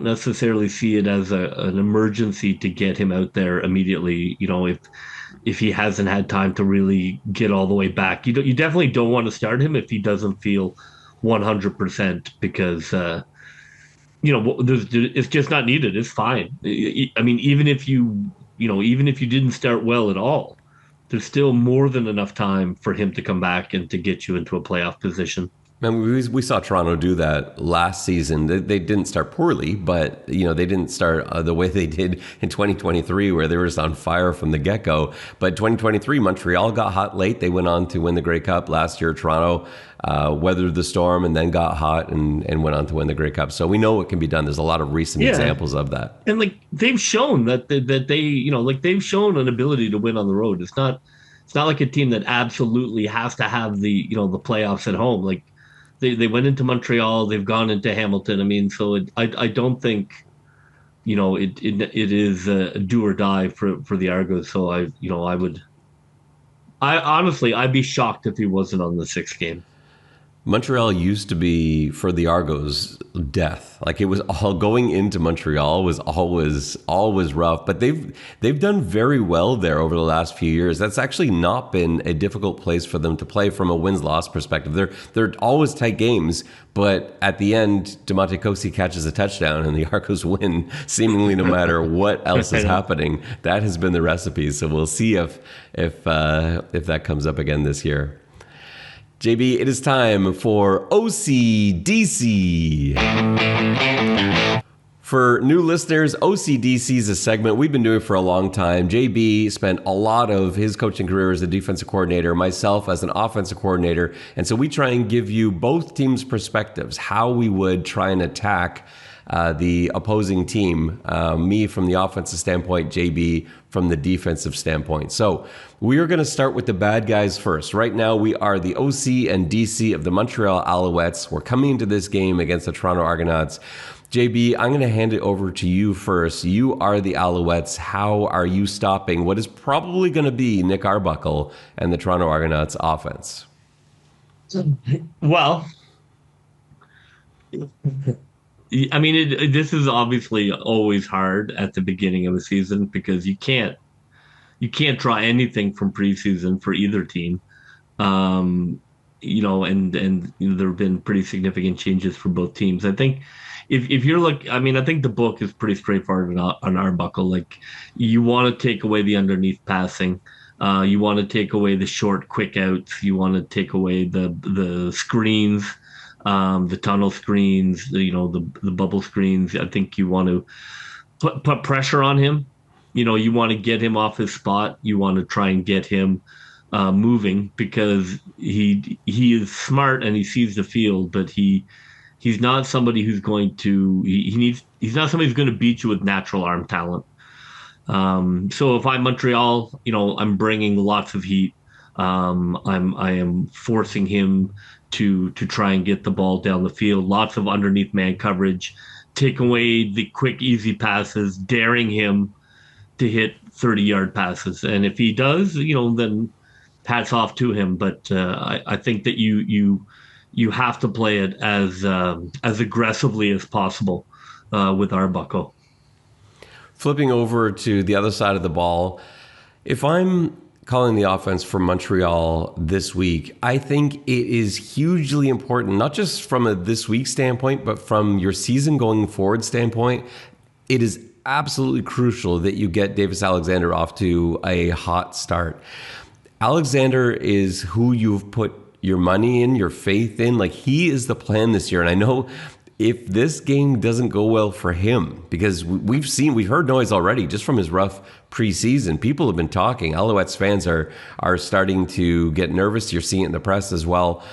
necessarily see it as an emergency to get him out there immediately. If he hasn't had time to really get all the way back, you definitely don't want to start him if he doesn't feel 100%, because it's just not needed. It's fine. I mean, even if you didn't start well at all, there's still more than enough time for him to come back and to get you into a playoff position.
And we saw Toronto do that last season. They didn't start poorly, but they didn't start the way they did in 2023, where they were just on fire from the get-go. But 2023, Montreal got hot late. They went on to win the Grey Cup. Last year, Toronto weathered the storm and then got hot and went on to win the Grey Cup. So we know what can be done. There's a lot of recent examples of that.
And they've shown that they've shown an ability to win on the road. It's not like a team that absolutely has to have the playoffs at home. Like, they went into Montreal, they've gone into Hamilton. I mean, so I don't think it is a do or die for the Argos. So I honestly, I'd be shocked if he wasn't on the 6th game.
Montreal used to be, for the Argos, death. Like, it was all going into Montreal was always rough. But they've done very well there over the last few years. That's actually not been a difficult place for them to play from a wins-loss perspective. They're always tight games, but at the end, Demonte Cosi catches a touchdown and the Argos win, seemingly no matter what else is happening. That has been the recipe. So we'll see if that comes up again this year. JB, it is time for OCDC. For new listeners, OCDC is a segment we've been doing for a long time. JB spent a lot of his coaching career as a defensive coordinator, myself as an offensive coordinator. And so we try and give you both teams' perspectives, how we would try and attack the opposing team, me from the offensive standpoint, JB from the defensive standpoint. So we are going to start with the bad guys first. Right now, we are the OC and DC of the Montreal Alouettes. We're coming into this game against the Toronto Argonauts. JB, I'm going to hand it over to you first. You are the Alouettes. How are you stopping what is probably going to be Nick Arbuckle and the Toronto Argonauts offense?
Well, I mean, this is obviously always hard at the beginning of a season, because you can't draw anything from preseason for either team. And there have been pretty significant changes for both teams. I think if you're I think the book is pretty straightforward on Arbuckle. Like, you want to take away the underneath passing. You want to take away the short quick outs. You want to take away the screens. The tunnel screens, the bubble screens. I think you want to put pressure on him. You want to get him off his spot. You want to try and get him moving, because he is smart and he sees the field, but he's not somebody who's going to he's not somebody who's going to beat you with natural arm talent. So if I'm Montreal, I'm bringing lots of heat. I am forcing him to try and get the ball down the field. Lots of underneath man coverage, take away the quick, easy passes, daring him to hit 30-yard passes. And if he does, then hats off to him. But I think that you have to play it as aggressively as possible with Arbuckle.
Flipping over to the other side of the ball, if I'm calling the offense for Montreal this week, I think it is hugely important, not just from a this week standpoint, but from your season going forward standpoint. It is absolutely crucial that you get Davis Alexander off to a hot start. Alexander is who you've put your money in, your faith in. Like, he is the plan this year. And I know if this game doesn't go well for him, because we've heard noise already just from his rough preseason. People have been talking. Alouettes fans are starting to get nervous. You're seeing it in the press as well.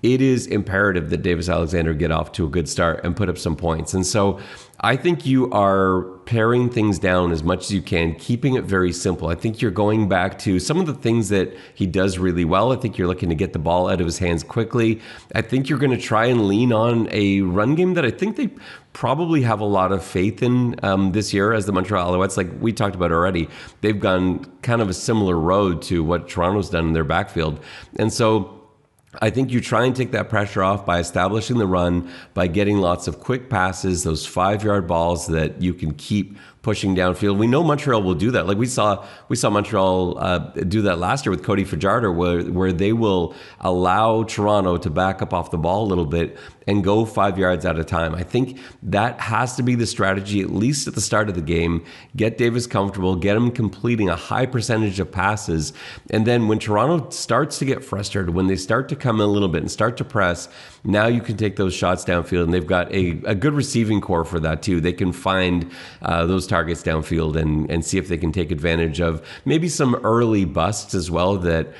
it is imperative that Davis Alexander get off to a good start and put up some points. And so I think you are paring things down as much as you can, keeping it very simple. I think you're going back to some of the things that he does really well. I think you're looking to get the ball out of his hands quickly. I think you're going to try and lean on a run game that I think they probably have a lot of faith in this year as the Montreal Alouettes. Like we talked about already, they've gone kind of a similar road to what Toronto's done in their backfield. And so I think you try and take that pressure off by establishing the run, by getting lots of quick passes, those 5-yard balls that you can keep pushing downfield. We know Montreal will do that. Like we saw Montreal do that last year with Cody Fajardo, where they will allow Toronto to back up off the ball a little bit and go 5 yards at a time. I think that has to be the strategy, at least at the start of the game. Get Davis comfortable, get him completing a high percentage of passes. And then when Toronto starts to get frustrated, when they start to come in a little bit and start to press, now you can take those shots downfield. And they've got a good receiving core for that too. They can find those targets downfield and see if they can take advantage of maybe some early busts as well that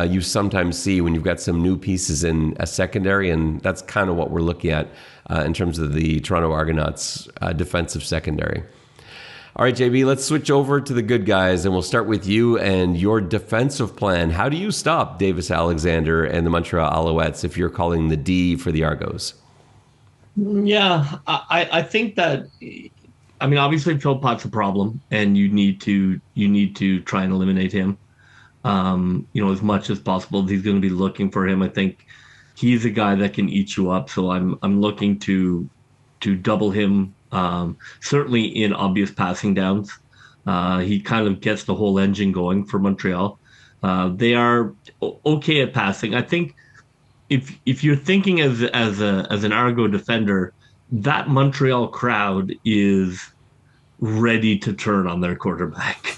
you sometimes see when you've got some new pieces in a secondary, and that's kind of what we're looking at in terms of the Toronto Argonauts defensive secondary. All right, JB, let's switch over to the good guys, and we'll start with you and your defensive plan. How do you stop Davis Alexander and the Montreal Alouettes if you're calling the D for the Argos?
Yeah, I think that, I mean, obviously Philpott's a problem, and you need to try and eliminate him. As much as possible. He's going to be looking for him. I think he's a guy that can eat you up. So I'm looking to double him. Certainly in obvious passing downs. He kind of gets the whole engine going for Montreal. They are okay at passing. I think if you're thinking as an Argo defender, that Montreal crowd is ready to turn on their quarterback.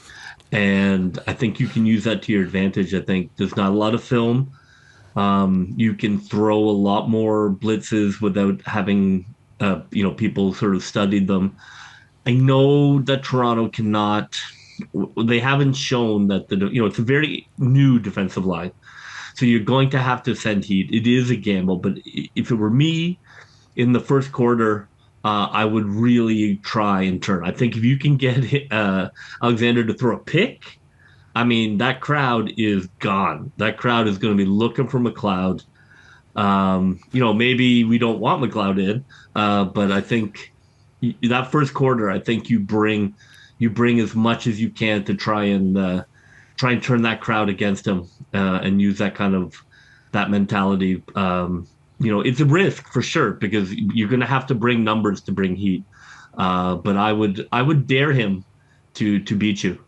And I think you can use that to your advantage. I think there's not a lot of film. You can throw a lot more blitzes without having, people sort of studied them. I know that Toronto cannot. They haven't shown that it's a very new defensive line, so you're going to have to send heat. It is a gamble, but if it were me, in the first quarter, I would really try and turn. I think if you can get Alexander to throw a pick, I mean, that crowd is gone. That crowd is going to be looking for McLeod. Maybe we don't want McLeod in, but I think that first quarter, I think you bring as much as you can to try and turn that crowd against him and use that mentality. It's a risk for sure because you're going to have to bring numbers to bring heat. But I would dare him to beat you.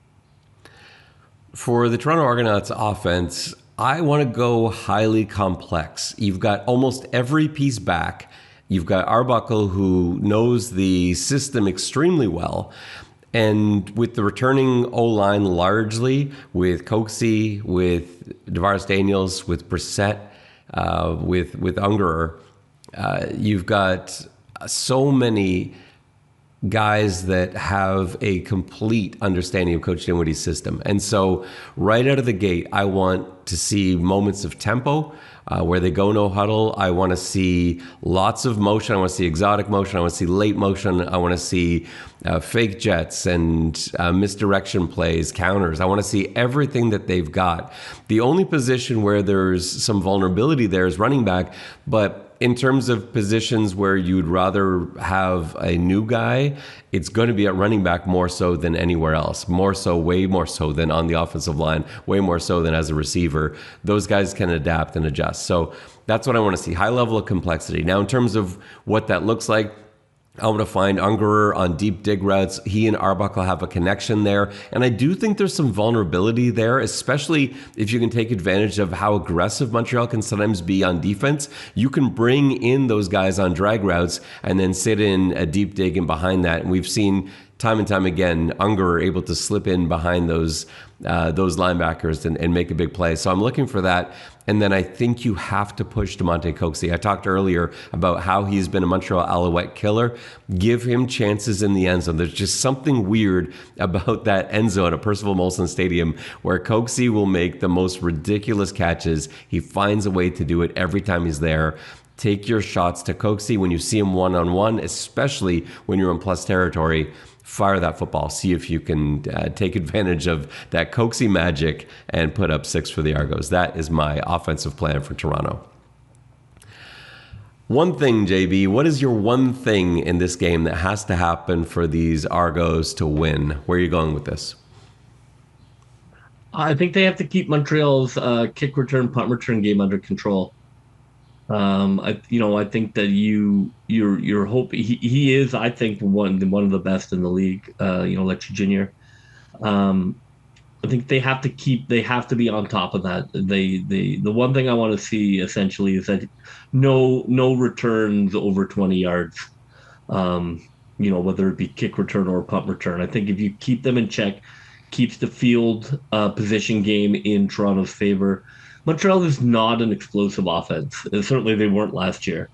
For the Toronto Argonauts offense, I want to go highly complex. You've got almost every piece back. You've got Arbuckle, who knows the system extremely well. And with the returning O-line largely, with Coxie, with DeVaris Daniels, with Brissett, with Ungerer, you've got so many guys that have a complete understanding of Coach Dinwiddie's system. And so right out of the gate, I want to see moments of tempo where they go no huddle. I want to see lots of motion. I want to see exotic motion. I want to see late motion. I want to see fake jets and misdirection plays, counters. I want to see everything that they've got. The only position where there's some vulnerability there is running back, but in terms of positions where you'd rather have a new guy, it's going to be at running back more so than anywhere else. Way more so than on the offensive line, way more so than as a receiver. Those guys can adapt and adjust. So that's what I want to see, high level of complexity. Now, in terms of what that looks like, I want to find Ungerer on deep dig routes. He and Arbuckle have a connection there. And I do think there's some vulnerability there, especially if you can take advantage of how aggressive Montreal can sometimes be on defense. You can bring in those guys on drag routes and then sit in a deep dig and behind that. And we've seen time and time again, Unger able to slip in behind those linebackers and make a big play. So I'm looking for that. And then I think you have to push DeMonte Coxie. I talked earlier about how he's been a Montreal Alouette killer. Give him chances in the end zone. There's just something weird about that end zone at Percival Molson Stadium where Coxie will make the most ridiculous catches. He finds a way to do it every time he's there. Take your shots to Coxie when you see him one-on-one, especially when you're in plus territory. Fire that football. See if you can take advantage of that Coxie magic and put up 6 for the Argos. That is my offensive plan for Toronto. One thing, JB, what is your one thing in this game that has to happen for these Argos to win? Where are you going with this?
I think they have to keep Montreal's kick return, punt return game under control. I think that your hope he is, I think, one of the best in the league. Lecce Junior. I think they have to be on top of that. The one thing I want to see essentially is that no returns over 20 yards. Whether it be kick return or punt return. I think if you keep them in check, keeps the field position game in Toronto's favor. Montreal is not an explosive offense. And certainly they weren't last year.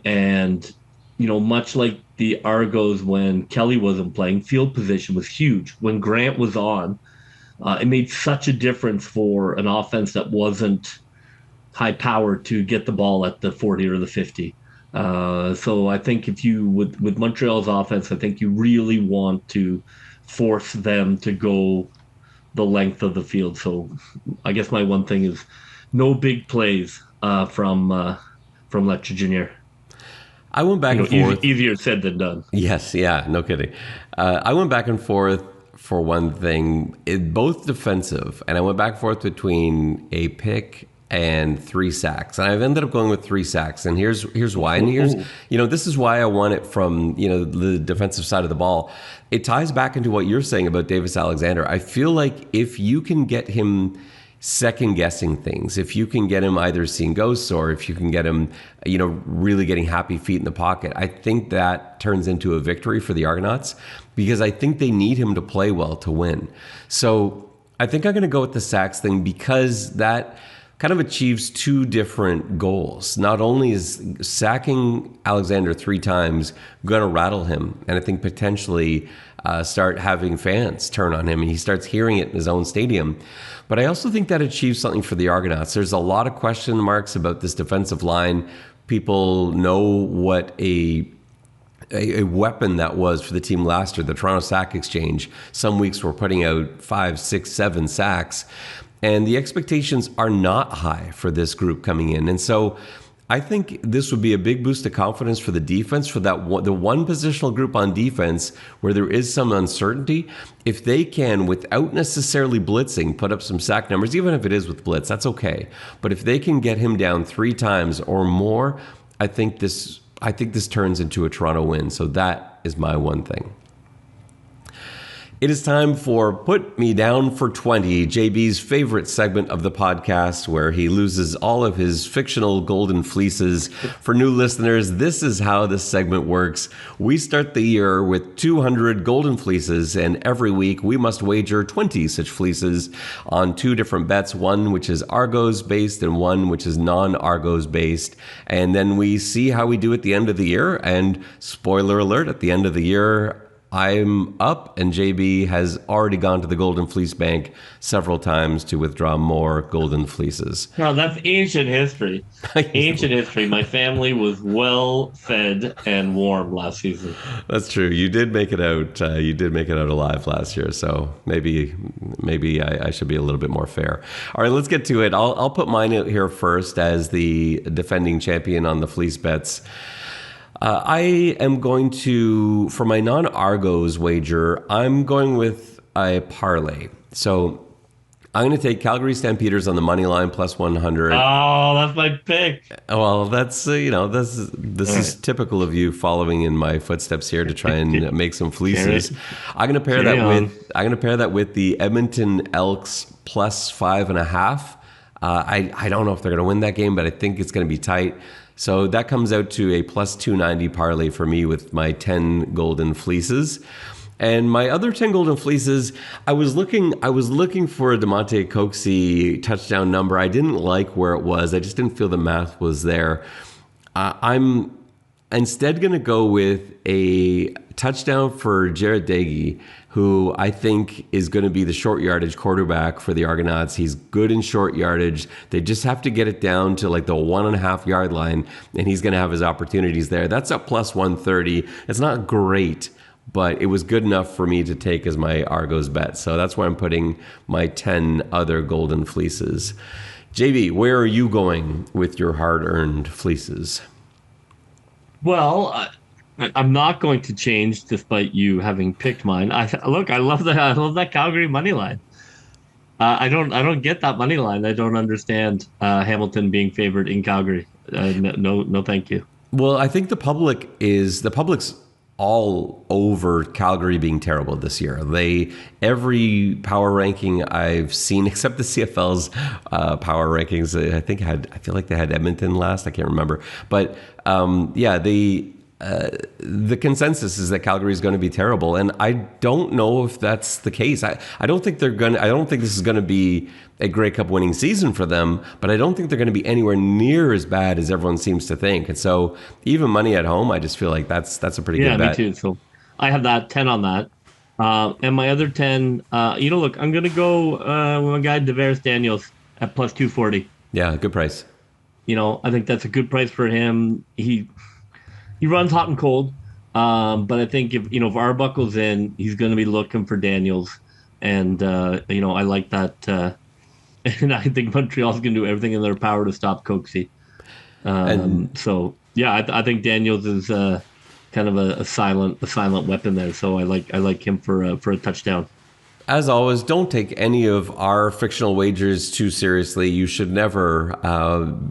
And, much like the Argos when Kelly wasn't playing, field position was huge. When Grant was on, it made such a difference for an offense that wasn't high power to get the ball at the 40 or the 50. So I think with Montreal's offense, I think you really want to force them to go the length of the field. So I guess my one thing is no big plays from Lecce Junior.
I went back and forth.
Easier said than done.
Yes, yeah, no kidding. I went back and forth for one thing, both defensive, and I went back and forth between a pick and 3 sacks. And I've ended up going with 3 sacks. And here's why. And this is why I want it from, the defensive side of the ball. It ties back into what you're saying about Davis Alexander. I feel like if you can get him second guessing things, if you can get him either seeing ghosts or if you can get him, really getting happy feet in the pocket, I think that turns into a victory for the Argonauts because I think they need him to play well to win. So I think I'm going to go with the sacks thing because that kind of achieves 2 different goals. Not only is sacking Alexander 3 times going to rattle him, and I think potentially start having fans turn on him, and he starts hearing it in his own stadium. But I also think that achieves something for the Argonauts. There's a lot of question marks about this defensive line. People know what a weapon that was for the team last year, the Toronto Sack Exchange. Some weeks we're putting out 5, 6, 7 sacks. And the expectations are not high for this group coming in. And so I think this would be a big boost of confidence for the defense, for the one positional group on defense where there is some uncertainty. If they can, without necessarily blitzing, put up some sack numbers, even if it is with blitz, that's okay. But if they can get him down 3 times or more, I think this turns into a Toronto win. So that is my one thing. It is time for Put Me Down for 20, JB's favorite segment of the podcast, where he loses all of his fictional golden fleeces. For new listeners, this is how this segment works. We start the year with 200 golden fleeces, and every week we must wager 20 such fleeces on 2 different bets, one which is Argos-based and one which is non-Argos-based. And then we see how we do at the end of the year, and spoiler alert, at the end of the year, I'm up, and JB has already gone to the Golden Fleece Bank several times to withdraw more golden fleeces.
No, that's ancient history. Ancient history. My family was well fed and warm last season.
That's true. You did make it out. You did make it out alive last year. So maybe I should be a little bit more fair. All right, let's get to it. I'll put mine out here first as the defending champion on the fleece bets. I am going to, for my non-Argos wager, I'm going with a parlay. So I'm going to take Calgary Stampeders on the money line plus 100.
Oh, that's my pick.
Well, that's this is typical of you following in my footsteps here to try and make some fleeces. I'm going to pair that with the Edmonton Elks plus 5.5. I don't know if they're going to win that game, but I think it's going to be tight. So that comes out to a plus 290 parlay for me with my 10 golden fleeces. And my other 10 golden fleeces, I was looking for a DeMonte Coxey touchdown number. I didn't like where it was. I just didn't feel the math was there. I'm instead going to go with a touchdown for Jared Dagey, who I think is going to be the short yardage quarterback for the Argonauts. He's good in short yardage. They just have to get it down to like the 1.5 yard line, and he's going to have his opportunities there. That's up plus 130. It's not great, but it was good enough for me to take as my Argos bet. So that's where I'm putting my 10 other golden fleeces. JB, where are you going with your hard-earned fleeces?
Well, I'm not going to change despite you having picked mine. I love that Calgary money line. I don't get that money line. I don't understand Hamilton being favored in Calgary. No, thank you.
Well, I think the public's all over Calgary being terrible this year. Every power ranking I've seen, except the CFL's power rankings, I feel like they had Edmonton last. I can't remember, but the consensus is that Calgary is going to be terrible, and I don't know if that's the case. I don't think this is going to be a Grey Cup winning season for them, but I don't think they're going to be anywhere near as bad as everyone seems to think. And so, even money at home, I just feel like that's a pretty good bet.
Yeah, me too. So, I have that 10 on that, and my other 10. Look, I'm going to go with my guy Devaris Daniels at plus 240.
Yeah, good price.
I think that's a good price for him. He runs hot and cold, but I think if Arbuckle's in, he's going to be looking for Daniels, and I like that, and I think Montreal's going to do everything in their power to stop Coxey. I think Daniels is kind of a silent weapon there. So I like him for a touchdown.
As always, don't take any of our fictional wagers too seriously. You should never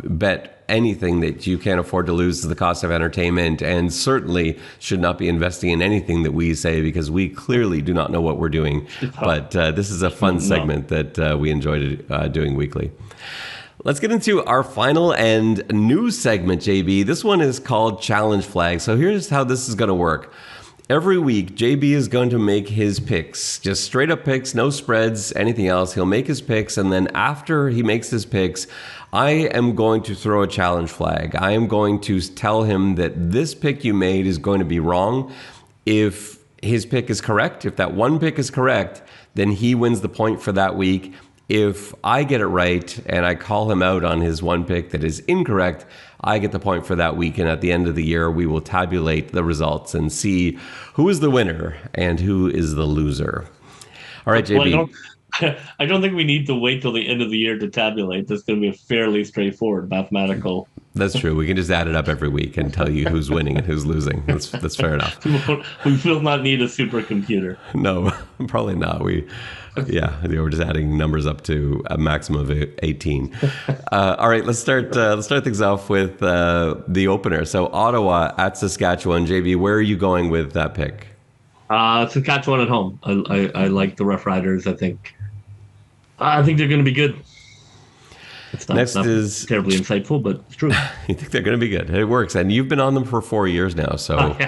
bet anything that you can't afford to lose to the cost of entertainment, and certainly should not be investing in anything that we say, because we clearly do not know what we're doing. But this is a fun segment that we enjoyed doing weekly. Let's get into our final and new segment, JB. This one is called Challenge Flag. So here's how this is going to work. Every week, JB is going to make his picks, just straight up picks, no spreads, anything else. He'll make his picks, and then after he makes his picks, I am going to throw a challenge flag. I am going to tell him that this pick you made is going to be wrong. If his pick is correct, if that one pick is correct, then he wins the point for that week. If I get it right and I call him out on his one pick that is incorrect, I get the point for that week. And at the end of the year, we will tabulate the results and see who is the winner and who is the loser. All right, JB.
Well, I don't think we need to wait till the end of the year to tabulate. This is going to be a fairly straightforward mathematical.
That's true. We can just add it up every week and tell you who's winning and who's losing. That's fair enough.
We will not need a supercomputer.
No, probably not. We're just adding numbers up to a maximum of 18. All right, let's start things off with the opener. So Ottawa at Saskatchewan. JB, where are you going with that pick?
Saskatchewan at home. I like the Rough Riders. I think they're going to be good. It's not terribly insightful, but it's true.
You think they're going to be good? It works, and you've been on them for 4 years now. So
look,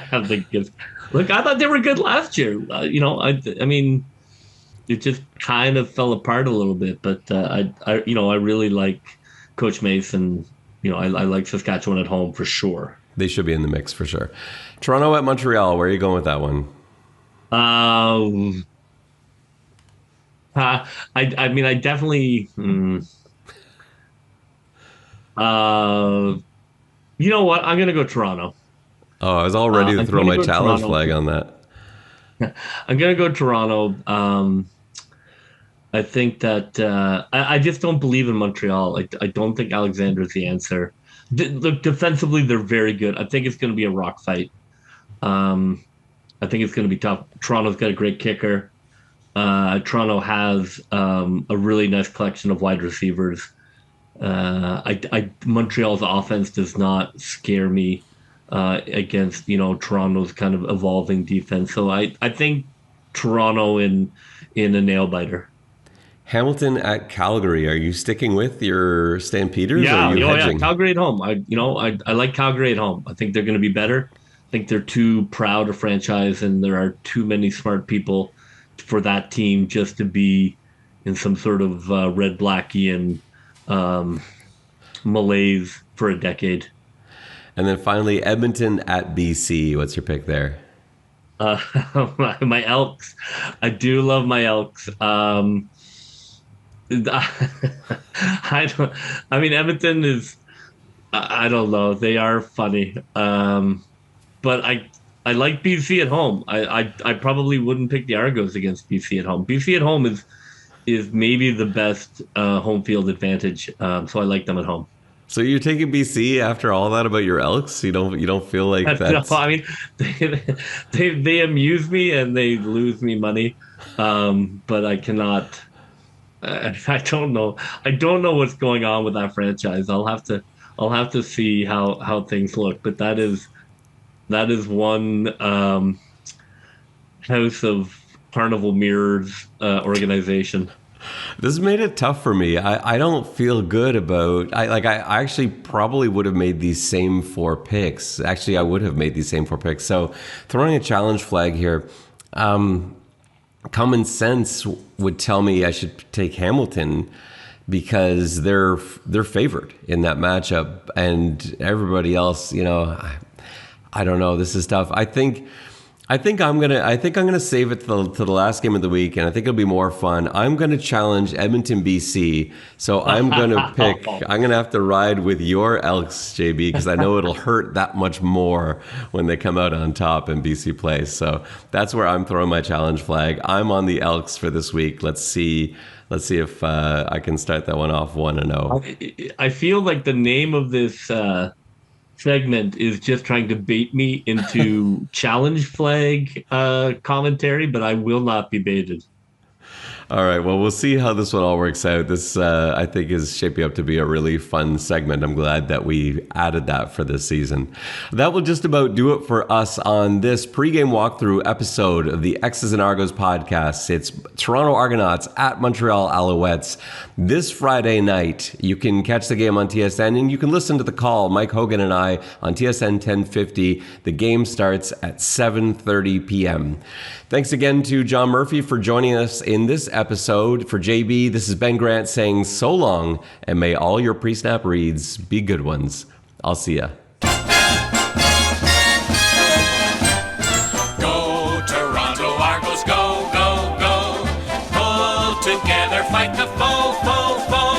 I thought they were good last year. I mean, it just kind of fell apart a little bit. But I really like Coach Mason. I like Saskatchewan at home for sure.
They should be in the mix for sure. Toronto at Montreal. Where are you going with that one?
I definitely. You know what? I'm gonna go Toronto.
Oh, I was all ready to throw my challenge flag on that.
I'm gonna go Toronto. I think that I just don't believe in Montreal. I don't think Alexander is the answer. Look, defensively, they're very good. I think it's going to be a rock fight. I think it's going to be tough. Toronto's got a great kicker. Toronto has a really nice collection of wide receivers. Montreal's offense does not scare me against Toronto's kind of evolving defense. So I think Toronto in a nail biter.
Hamilton at Calgary. Are you sticking with your Stampeders?
Yeah,
or are you hedging?
Calgary at home. I like Calgary at home. I think they're going to be better. think they're too proud a franchise, and there are too many smart people for that team just to be in some sort of red blackian malaise for a decade.
And then finally, Edmonton at BC. What's your pick there?
My Elks. I do love my Elks. Edmonton is, I don't know. They are funny. But I like BC at home. I probably wouldn't pick the Argos against BC at home. BC at home is maybe the best home field advantage. So I like them at home.
So you're taking BC after all that about your Elks? You don't feel like that's...
No, I mean, they amuse me and they lose me money, but I cannot. I don't know. I don't know what's going on with that franchise. I'll have to see how things look. But that is one House of Carnival Mirrors organization.
This made it tough for me. I don't feel good about... I actually probably would have made these same 4 picks. Actually, I would have made these same 4 picks. So throwing a challenge flag here, common sense would tell me I should take Hamilton because they're favored in that matchup, and everybody else, I don't know. This is tough. I think I'm gonna save it to the last game of the week, and I think it'll be more fun. I'm gonna challenge Edmonton, BC. So I'm gonna pick. I'm gonna have to ride with your Elks, JB, because I know it'll hurt that much more when they come out on top and BC plays. So that's where I'm throwing my challenge flag. I'm on the Elks for this week. Let's see if I can start that one off 1-0.
I feel like the name of this segment is just trying to bait me into challenge flag commentary, but I will not be baited.
All right, well, we'll see how this one all works out. This, I think, is shaping up to be a really fun segment. I'm glad that we added that for this season. That will just about do it for us on this pregame walkthrough episode of the Xs and Argos podcast. It's Toronto Argonauts at Montreal Alouettes this Friday night. You can catch the game on TSN, and you can listen to the call, Mike Hogan and I, on TSN 1050. The game starts at 7:30 p.m. Thanks again to John Murphy for joining us in this episode. For JB, this is Ben Grant saying so long, and may all your pre-snap reads be good ones. I'll see ya.
Go, Toronto Argos, go, go, go. Pull together, fight the foe, foe, foe.